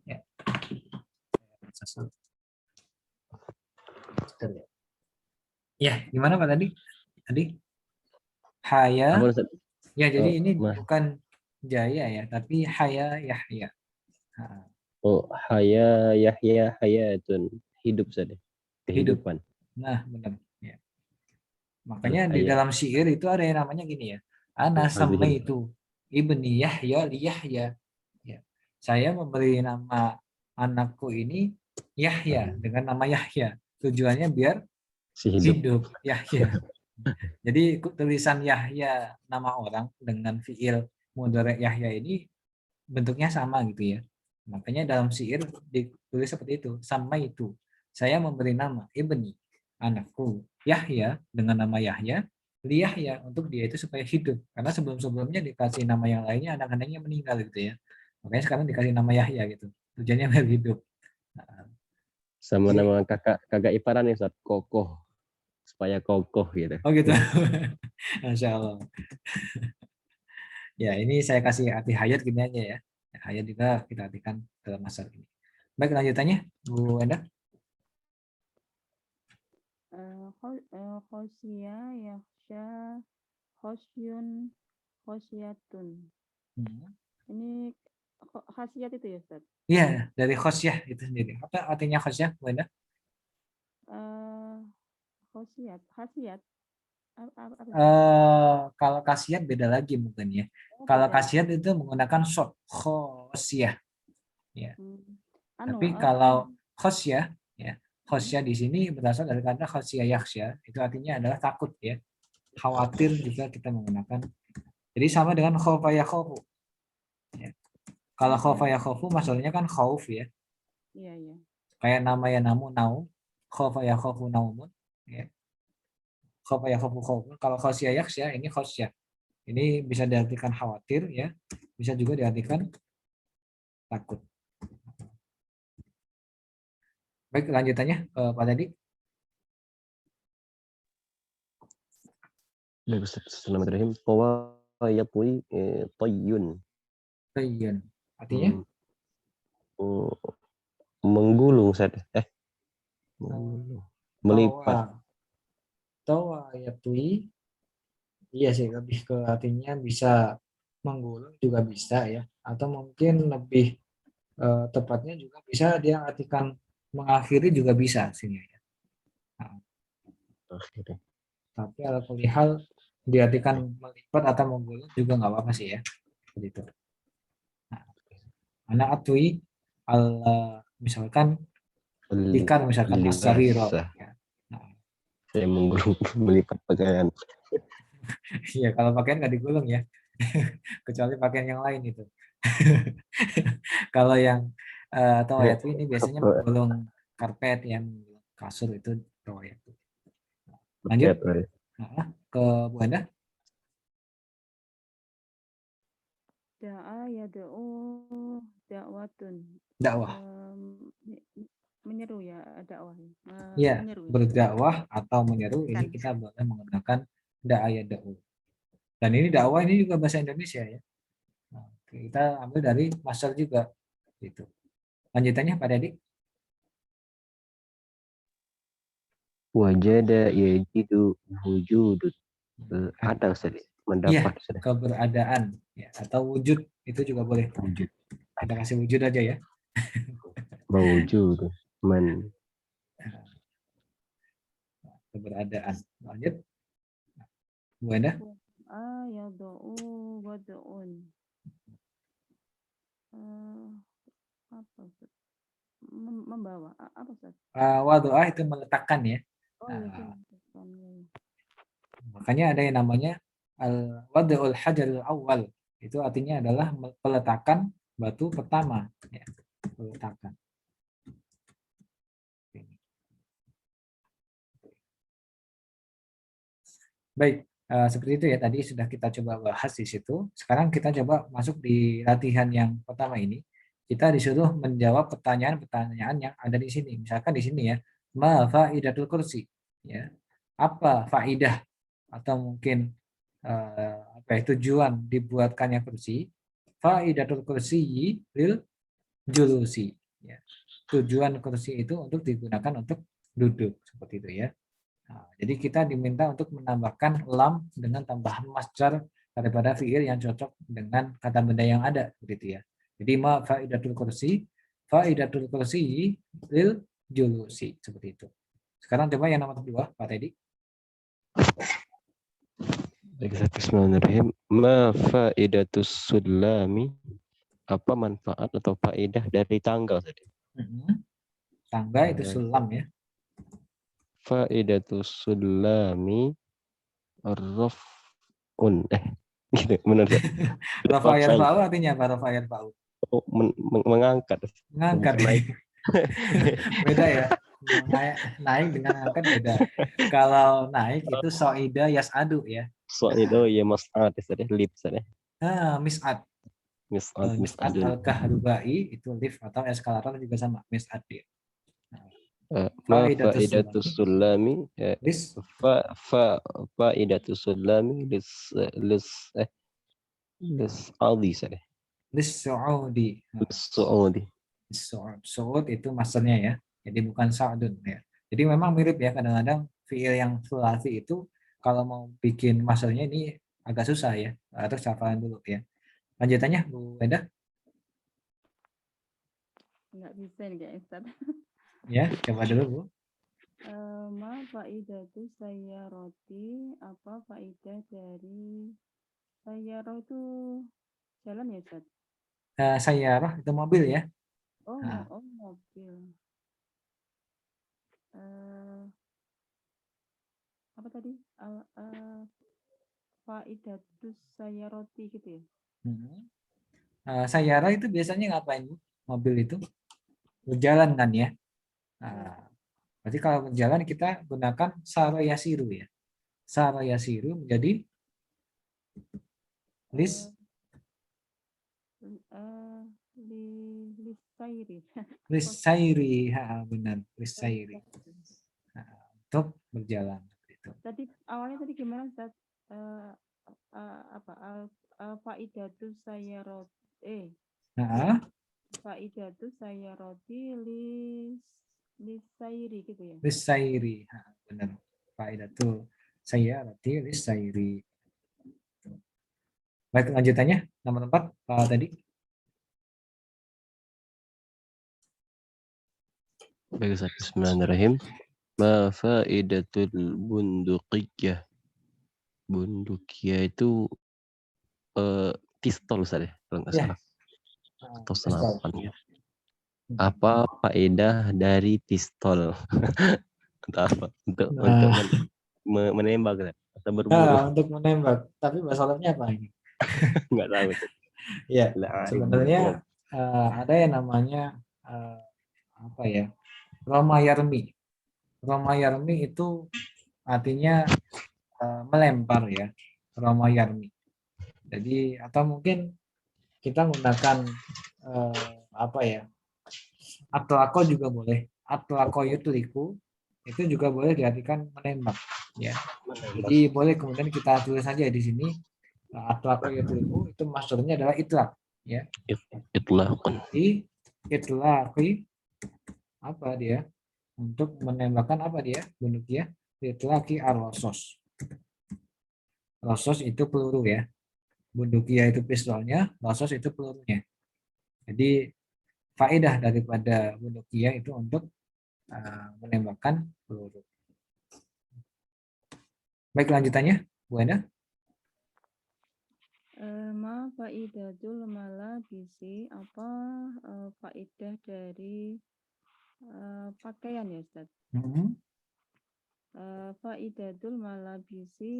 Ya. Ya, gimana Pak tadi? Tadi Haya. Apa, Ustaz? Ya, jadi Oh, ini Mas. bukan Jaya ya, tapi Haya Yahya. Nah, Oh, Yahya hayatun. Hidup saja. hidup. Kehidupan. Nah, benar. Ya. Makanya di Al-hayat. dalam syair itu ada yang namanya gini ya. Ana Al-bihim. itu ibni Yahya li Yahya. Ya. Saya memberi nama anakku ini Yahya dengan nama Yahya. Tujuannya biar Si hidup. hidup Yahya. Jadi tulisan Yahya nama orang dengan fiil mudhari Yahya ini bentuknya sama gitu ya. Makanya dalam syair ditulis seperti itu, sama itu. Saya memberi nama ibni anakku Yahya dengan nama Yahya, li Yahya untuk dia itu supaya hidup. Karena sebelum-sebelumnya dikasih nama yang lainnya anak-anaknya meninggal gitu ya. Makanya sekarang dikasih nama Yahya gitu. Tujuannya biar hidup. Nah, Sama ini- nama kakak iparan nih, Ustaz. Kokoh. Supaya kokoh gitu. oh gitu. Masya Allah. Ya, ini saya kasih arti hayat gini aja ya. Hayat juga kita artikan dalam masalah ini. Baik, lanjutannya, Bu Enda. Khosia, yakhsha, khosyun, khosyatun. Ini khasiat itu ya, Ustaz? Iya, dari khosyah itu sendiri. Apa artinya khosyah, Bu Enda? Khasiat. Apa itu? Kalau khasiat beda lagi mungkin ya. Oh, Kalau beda. khasiat itu menggunakan short, khosyah. Ya. Anu, Tapi kalau khosyah, ya, khosyah di sini berasal dari kata khosyah yakhsya, itu artinya adalah takut ya. Khawatir juga kita menggunakan. Jadi sama dengan khaufa yakhafu. Ya. Kalau khaufa yakhafu maksudnya kan khauf ya. Iya, iya. Kayak nama ya namu naum, khaufa yakhafu naumun. Ya. Khaufa yakhafu khaufun. Kalau khosyah yakhsya ini khosyah. Ini bisa diartikan khawatir ya, bisa juga diartikan takut. Baik, lanjutannya Pak Tadi. Baik, Ustaz. Bismillahirrahmanirrahim. Tawayatwi tayyun. Tayyun. Artinya? Menggulung, Ustaz. Melipat. Tawayatwi. Iya sih, lebih ke artinya bisa menggulung juga bisa ya. Atau mungkin lebih tepatnya juga bisa dia artikan mengakhiri juga bisa sini ya. Nah, Akhirnya. tapi kalau hal diartikan melipat atau menggulung juga nggak apa-apa sih ya. Begitu. Nah, anak atui misalkan ikan misalkan asariro. Ya. Nah, saya menggulung melipat pakaian. Iya, kalau pakaian nggak digulung ya, kecuali pakaian yang lain itu. Kalau yang tawayatu ini biasanya menggulung karpet, yang kasur itu tawayatu. Lanjut ke Bu Anda. Da'a yad'u da'watun. Dakwah. Menyeru ya, dakwah. Ya, Menyeru. berdakwah atau menyeru ini kita boleh menggunakan da'a yad'u. Dan ini dakwah ini juga bahasa Indonesia ya. Nah, kita ambil dari masal juga gitu. Lanjutannya Pak Dedik. Wajada yajidu wujudud. Ada, Ustaz. Mendapat, Iya, keberadaan ya, atau wujud itu juga boleh. Wujud. Kita kasih wujud aja ya. Mewujud. Keberadaan. Lanjut. Bu Enda. Yad'u wad'un. Apa Ustaz? Membawa apa Ustaz? Wadu'ah itu meletakkan ya. Oh iya, meletakkan. Makanya ada yang namanya al-wad'ul hajarul awal. Itu artinya adalah peletakan batu pertama ya. Peletakan. Baik, seperti itu ya, tadi sudah kita coba bahas di situ. Sekarang kita coba masuk di latihan yang pertama ini. kita disuruh menjawab pertanyaan-pertanyaan yang ada di sini. Misalkan di sini ya, ma faidatul kursi, ya. Apa faidah atau mungkin apa ya, tujuan dibuatkannya kursi? Faidatul kursi lil julusi, ya. Tujuan kursi itu untuk digunakan untuk duduk seperti itu ya. Nah, jadi kita diminta untuk menambahkan lam dengan tambahan masdar daripada fiil yang cocok dengan kata benda yang ada begitu ya. Jadi ma faidatul kursi lil julusi seperti itu. Sekarang coba yang nomor 2 Pak Teddy. Bismillahirrahmanirrahim. Ma faidatus sulami? Apa manfaat atau faedah dari tangga tadi? Tangga itu sulam ya. Faidatus sulami raf'un. Gitu, benar ya? Rafa yarfa'u artinya apa Rafa yarfa'u? Oh, mengangkat. Mengangkat. Naik. Beda ya. Naik dengan angkat beda. Kalau naik itu soida yas'adu ya. Soalnya ya mas'ad tadi lip tadi. Mis'ad. Mis'ad al-kahrubai itu lift atau eskalator juga sama mis'ad dia. Ma faidatus sulami faidatus sulami lis aldi saya. Lis su'udi. Su'udi. Su'ud itu masternya ya. Jadi bukan sa'dun ya. Jadi memang mirip ya, kadang-kadang fiil yang sulasi itu kalau mau bikin masternya ini agak susah ya. Terus hafalan dulu ya. Lanjutannya Bu Eda. Nggak bisa nih kayak Ustaz. Ya, coba dulu Bu. Ma faidatu sayyarati, apa faidah dari sayyarah itu jalan ya Ustaz? Sayyarah itu mobil ya. Oh, Nah. Mobil. Apa tadi? Faidatu sayyarati gitu ya? Sayyarah itu biasanya ngapain Bu? Mobil itu berjalan kan ya. Berarti kalau berjalan kita gunakan sara yasiru ya. Sara yasiru menjadi lisairi. Benar, lisairi. Untuk berjalan gitu. Tadi awalnya tadi gimana Ustaz? Faidatu sayyarati. Faidatu sayyarati lisairi gitu ya. Lisairi, benar. Faidatu sayyarati lisairi. Baik, lanjutannya nomor 4 Pak tadi. Baik, bismillahirrahmanirrahim. Ma faidatul bunduqiyah. Bunduqiyah itu pistol saja kalau nggak salah. Atau senapan ya. Apa faedah dari pistol? Untuk apa? Untuk menembak atau berburu? Untuk menembak. Tapi masalahnya apa ini? Nggak tahu. Ya, sebenarnya ada yang namanya apa ya? Roma Yarmi. Roma Yarmi itu artinya melempar ya. Roma Yarmi. Jadi atau mungkin kita menggunakan apa ya? Atlako juga boleh. Atlako yutliku itu juga boleh diartikan menembak ya. Jadi boleh kemudian kita tulis saja di sini atlako yutliku itu maksudnya adalah itlak ya. Jadi itlaqi apa dia? Untuk menembakkan apa dia? Bunduqiyah itlaqi ar-rasos. Rasos itu peluru ya. Bunduqiyah itu pistolnya, rasos itu pelurunya. Jadi faedah daripada bunduqiyah itu untuk menembakkan peluru. Baik, lanjutannya, Bu Enda. Ma faidatul malabisi, apa faedah dari pakaian ya Ustaz? Faidatul malabisi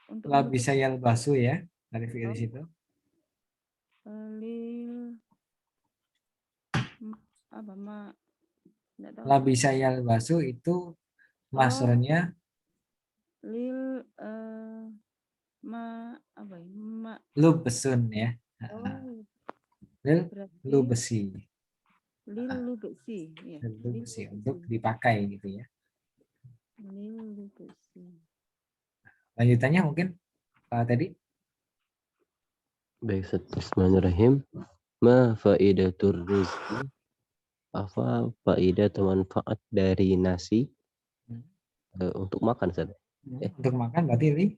untuk labisa yalbasu ya, dari fi'il di situ. Labisa yalbasu itu masternya lil apa ya? Lubesun ya. Oh, Lil berarti lubesi. lilu besi. Ya, Lubesi lilu untuk besi. dipakai gitu ya. Lilu besi. Lanjutannya mungkin tadi Baik, Ustaz. Bismillahirrahmanirrahim. Ma faidatur rizki? Apa faedah atau manfaat dari nasi untuk makan, Ustaz? untuk makan berarti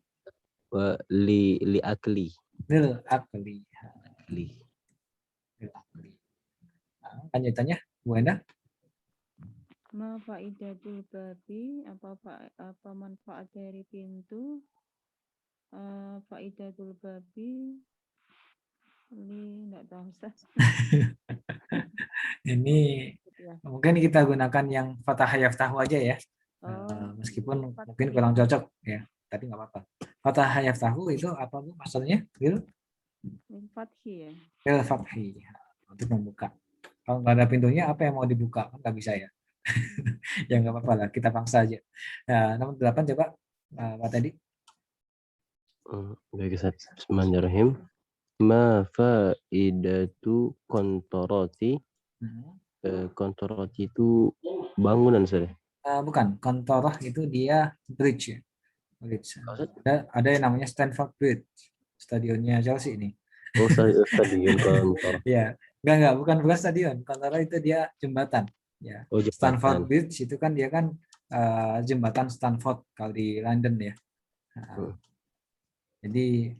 Li akli. lil akli. Li. Lil akli. Nah, lanjutannya Bu Enda. Ma faidatul babi, apa manfaat dari pintu? Faidatul babi, ini enggak tahu Ustaz. Ini Ya. mungkin kita gunakan yang fathah yaftahu aja ya. Oh, Meskipun fathah mungkin kurang cocok ya, tapi nggak apa-apa. Fathah yaftahu itu apa Bu maksudnya? Lil fathi ya. fathi untuk membuka. Kalau nggak ada pintunya, apa yang mau dibuka? Kan nggak bisa ya. Ya nggak apa-apa lah, kita paksa aja. Nah, nomor 8 coba Pak tadi. Baik, Ustaz. Bismillahirrahmanirrahim. Ma faidatu kontoroti? Kontoroti itu bangunan, Ustaz. Bukan, kontoroh itu dia bridge ya. Bridge. Ada yang namanya Stamford Bridge, stadionnya Chelsea ini. Oh, stadion kontor. Ya, bukan stadion. Kontoroh itu dia jembatan. Ya, Oh, Stamford jembatan. Bridge itu kan dia kan jembatan Stamford kalau di London ya. Jadi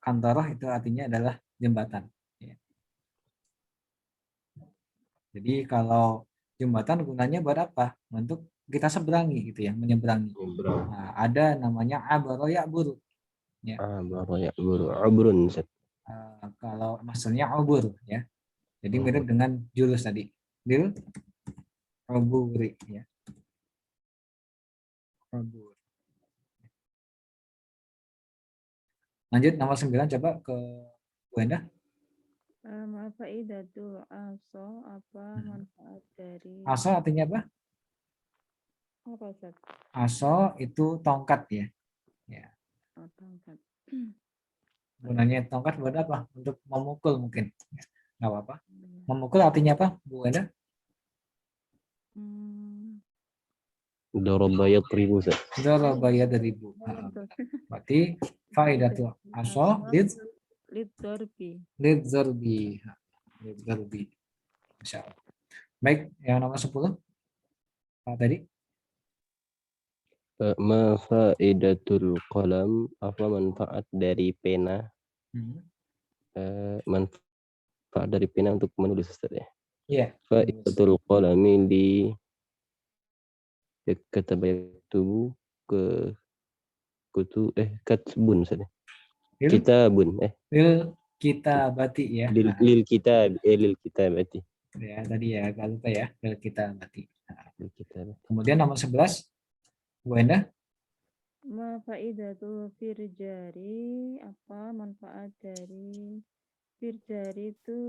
kantoroh itu artinya adalah jembatan. Ya. Jadi kalau jembatan gunanya buat apa? Untuk kita seberangi gitu ya, menyeberangi. Nah, ada namanya abaro ya'buru. Ya. Abaro ya'buru. Abrun, Ustaz. Kalau maksudnya obur ya. Jadi mirip dengan julus tadi. Dil oburi ya. Obur. Lanjut nomor 9 coba ke Bu Enda. Faidatul aso, apa manfaat dari Aso artinya apa? apa Ustaz? Aso itu tongkat ya. Ya. Oh, tongkat. Gunanya tongkat buat apa? Untuk memukul mungkin. Nggak apa-apa. Memukul artinya apa, Bu Enda? Daraba yatribu, Ustaz. Daraba yadribu. Berarti faidatul aso lid Darbi. zarbi. Lid zarbi. Masya Allah. Baik, yang nomor 10. Pak tadi. Ma faidatul qalam? Apa manfaat dari pena? Manfaat dari pena untuk menulis, Ustaz ya. Iya. Faidatul qalami di katabayatubu ke kutu katbun, Ustaz ya. Kitabun Lil kita bati ya. lil kita berarti. Ya, tadi ya agak lupa ya. Lil kita bati. Lil kita. Kemudian nomor 11. Bu Enda. Ma faidatul firjari, apa manfaat dari firjari itu?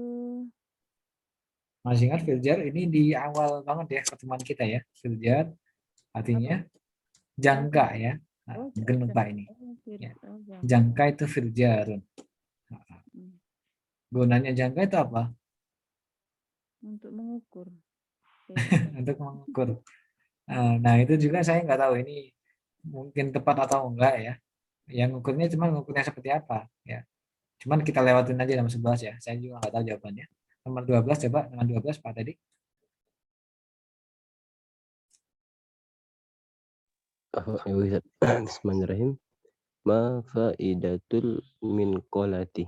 Masih ingat firjar ini di awal banget ya pertemuan kita ya. Firjar artinya jangka ya. Mungkin lupa ini. Ya. Jangka itu firjarun. Gunanya jangka itu apa? Untuk mengukur. Untuk mengukur. Nah itu juga saya nggak tahu ini mungkin tepat atau enggak ya. Yang ukurnya cuma ngukurnya seperti apa ya. Cuman kita lewatin aja nomor 11 ya. Saya juga nggak tahu jawabannya. Nomor 12 coba dengan 12 Pak tadi. Bismillahirrahmanirrahim. Ma faidatul minqolati?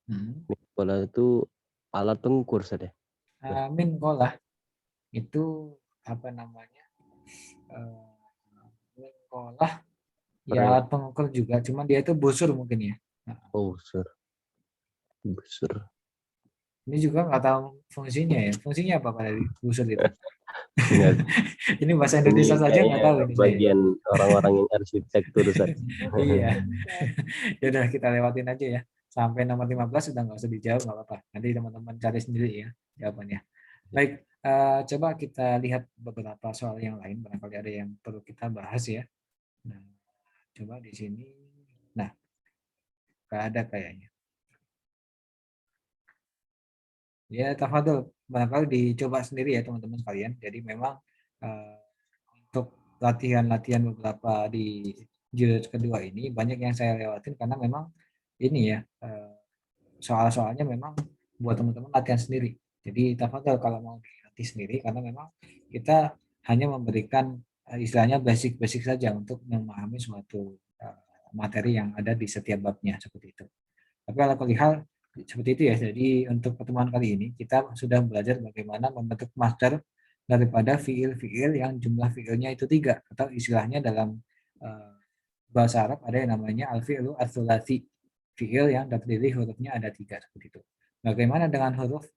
Minqolah itu alat pengukur, Ustaz ya. Minqolah itu apa namanya? Minqolah ya alat pengukur juga, cuman dia itu busur mungkin ya. Oh, busur. Ini juga nggak tahu fungsinya ya. Fungsinya apa Pak tadi? Busur itu. Ini bahasa Indonesia saja nggak tahu ini bagian orang-orang yang arsitektur, Ustaz. Iya. Ya udah kita lewatin aja ya. Sampai nomor 15 sudah nggak usah dijawab, nggak apa-apa. Nanti teman-teman cari sendiri ya jawabannya. Baik, coba kita lihat beberapa soal yang lain. Barangkali ada yang perlu kita bahas ya. Nah, coba di sini. Nah, nggak ada kayaknya. Ya, tafadhol. Barangkali dicoba sendiri ya teman-teman sekalian. Jadi memang untuk latihan-latihan beberapa di jilid kedua ini banyak yang saya lewatin karena memang ini ya soal-soalnya memang buat teman-teman latihan sendiri. Jadi tafadhol kalau mau dilatih sendiri karena memang kita hanya memberikan istilahnya basic-basic saja untuk memahami suatu materi yang ada di setiap babnya seperti itu. Tapi kalau hal seperti itu ya. Jadi untuk pertemuan kali ini kita sudah belajar bagaimana membentuk master daripada fiil-fiil yang jumlah fiilnya itu 3 atau istilahnya dalam bahasa Arab ada yang namanya al-fi'lu ats-tsulats, fiil yang terdiri hurufnya ada 3 seperti itu. Bagaimana dengan huruf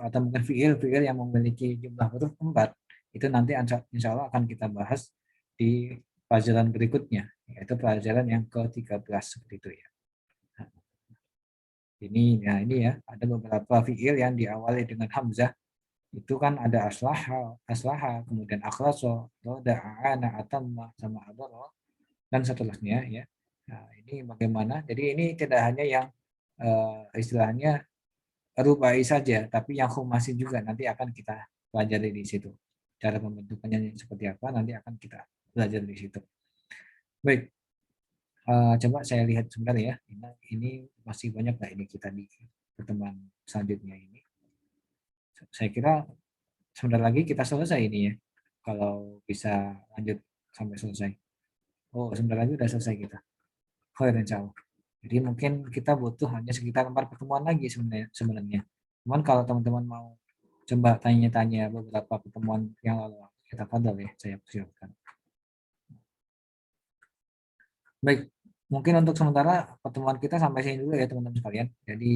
atau mungkin fiil yang memiliki jumlah huruf 4 itu nanti insya Allah akan kita bahas di pelajaran berikutnya, yaitu pelajaran yang ke-13 seperti itu ya. Ini ya ada beberapa fiil yang diawali dengan hamzah. Itu kan ada aslaha, kemudian akhlaso, roda, aana, atamma, sama adoro, dan seterusnya ya. Nah, ini bagaimana? Jadi ini tidak hanya yang istilahnya rubai saja, tapi yang khumasi juga nanti akan kita pelajari di situ. Cara pembentukannya seperti apa nanti akan kita belajar di situ. Baik, coba saya lihat sebentar ya. Ini masih banyak nggak ini kita di pertemuan selanjutnya ini. Saya kira sebentar lagi kita selesai ini ya. Kalau bisa lanjut sampai selesai. Oh, sebentar lagi udah selesai kita. Khair insyaallah. Jadi mungkin kita butuh hanya sekitar 4 pertemuan lagi sebenarnya. Cuman kalau teman-teman mau coba tanya-tanya beberapa pertemuan yang lalu, kita fadal ya, saya persilakan. Baik, mungkin untuk sementara pertemuan kita sampai sini dulu ya teman-teman sekalian. Jadi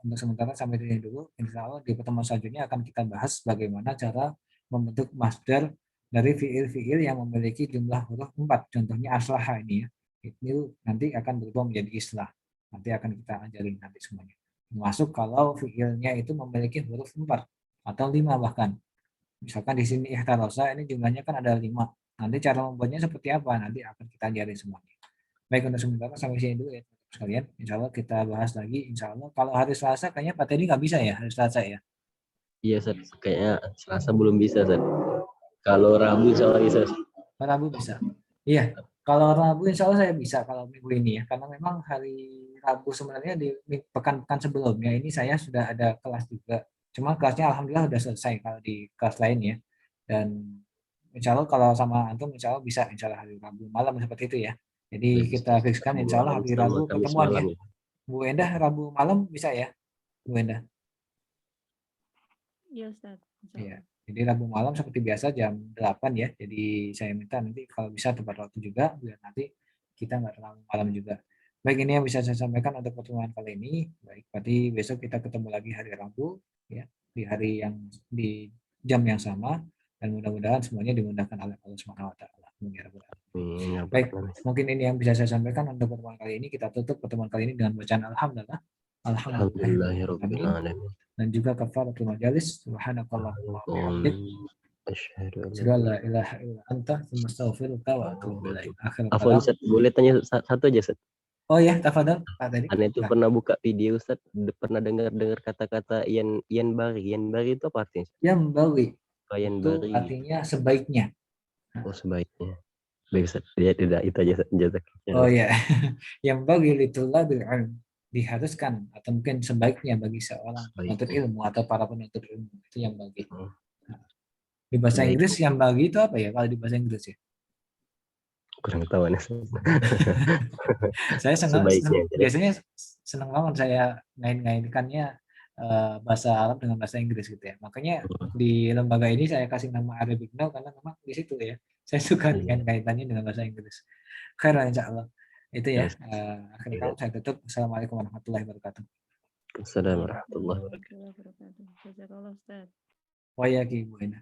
untuk sementara sampai sini dulu. Insya Allah di pertemuan selanjutnya akan kita bahas bagaimana cara membentuk masdar dari fiil-fiil yang memiliki jumlah huruf 4. Contohnya aslaha ini ya. Itu nanti akan berubah menjadi islah. Nanti akan kita ajarin nanti semuanya. Termasuk kalau fiilnya itu memiliki huruf 4 atau 5 bahkan. Misalkan di sini ihtarosa ini jumlahnya kan ada 5. Nanti cara membuatnya seperti apa nanti akan kita ajarin semuanya. Baik, untuk sementara sampai sini dulu ya sekalian. Insya Allah kita bahas lagi. Insya Allah kalau hari Selasa kayaknya Pak Teddy nggak bisa ya hari Selasa ya. Iya, Sat. Kayaknya Selasa belum bisa, Sat. Kalau Rabu insya Allah bisa. Rabu bisa. Iya. Kalau Rabu insya Allah saya bisa kalau minggu ini ya. Karena memang hari Rabu sebenarnya di pekan-pekan sebelumnya ini saya sudah ada kelas juga. Cuma kelasnya alhamdulillah sudah selesai kalau di kelas lain ya. Dan insya Allah kalau sama antum insya Allah bisa insya Allah hari Rabu malam seperti itu ya. Jadi kita fixkan insya Allah hari Rabu pertemuan ya. Bu Endah Rabu malam bisa ya, Bu Endah? Iya Ustaz. Iya. Jadi Rabu malam seperti biasa jam 8 ya. Jadi saya minta nanti kalau bisa tepat waktu juga biar nanti kita nggak terlalu malam juga. Baik, ini yang bisa saya sampaikan untuk pertemuan kali ini. Baik, berarti besok kita ketemu lagi hari Rabu ya, di hari yang di jam yang sama dan mudah-mudahan semuanya dimudahkan oleh Allah Subhanahu wa taala. Baik, mungkin ini yang bisa saya sampaikan untuk pertemuan kali ini. Kita tutup pertemuan kali ini dengan bacaan alhamdulillah. Alhamdulillah. Dan juga kafaratul majalis. Subhanakallahumma wa bihamdik. Asyhadu an la ilaha illa anta, astaghfiruka wa atubu ilaik. Afwan, Ustaz, boleh tanya satu aja, Ustaz? Oh ya, tafadhol Pak Tadi. Anda itu pernah buka video, Ustaz, pernah dengar kata-kata Ian Bari itu apa artinya? Yang bawi. Ian Itu Bari. artinya sebaiknya. Oh, sebaiknya. Baik, Ustaz. Ya, tidak itu aja, Ustaz. Oh ya. Yang bawi litullah bil ilm. Diharuskan atau mungkin sebaiknya bagi seorang penuntut ilmu atau para penuntut ilmu itu yang bagi. Di bahasa Inggris yang bagi itu apa ya kalau di bahasa Inggris ya? Kurang tahu nih. Saya senang biasanya senang banget saya ngait-ngaitkannya bahasa Arab dengan bahasa Inggris gitu ya. Makanya di lembaga ini saya kasih nama Arabic Now karena memang di situ ya. Saya suka dengan kaitannya dengan bahasa Inggris. Khairan insyaallah. Itu ya. Akhirnya saya tutup. Assalamualaikum warahmatullahi wabarakatuh. Assalamualaikum warahmatullahi wabarakatuh. Jazakallah Ustaz. Wa ya ki Bu Ina.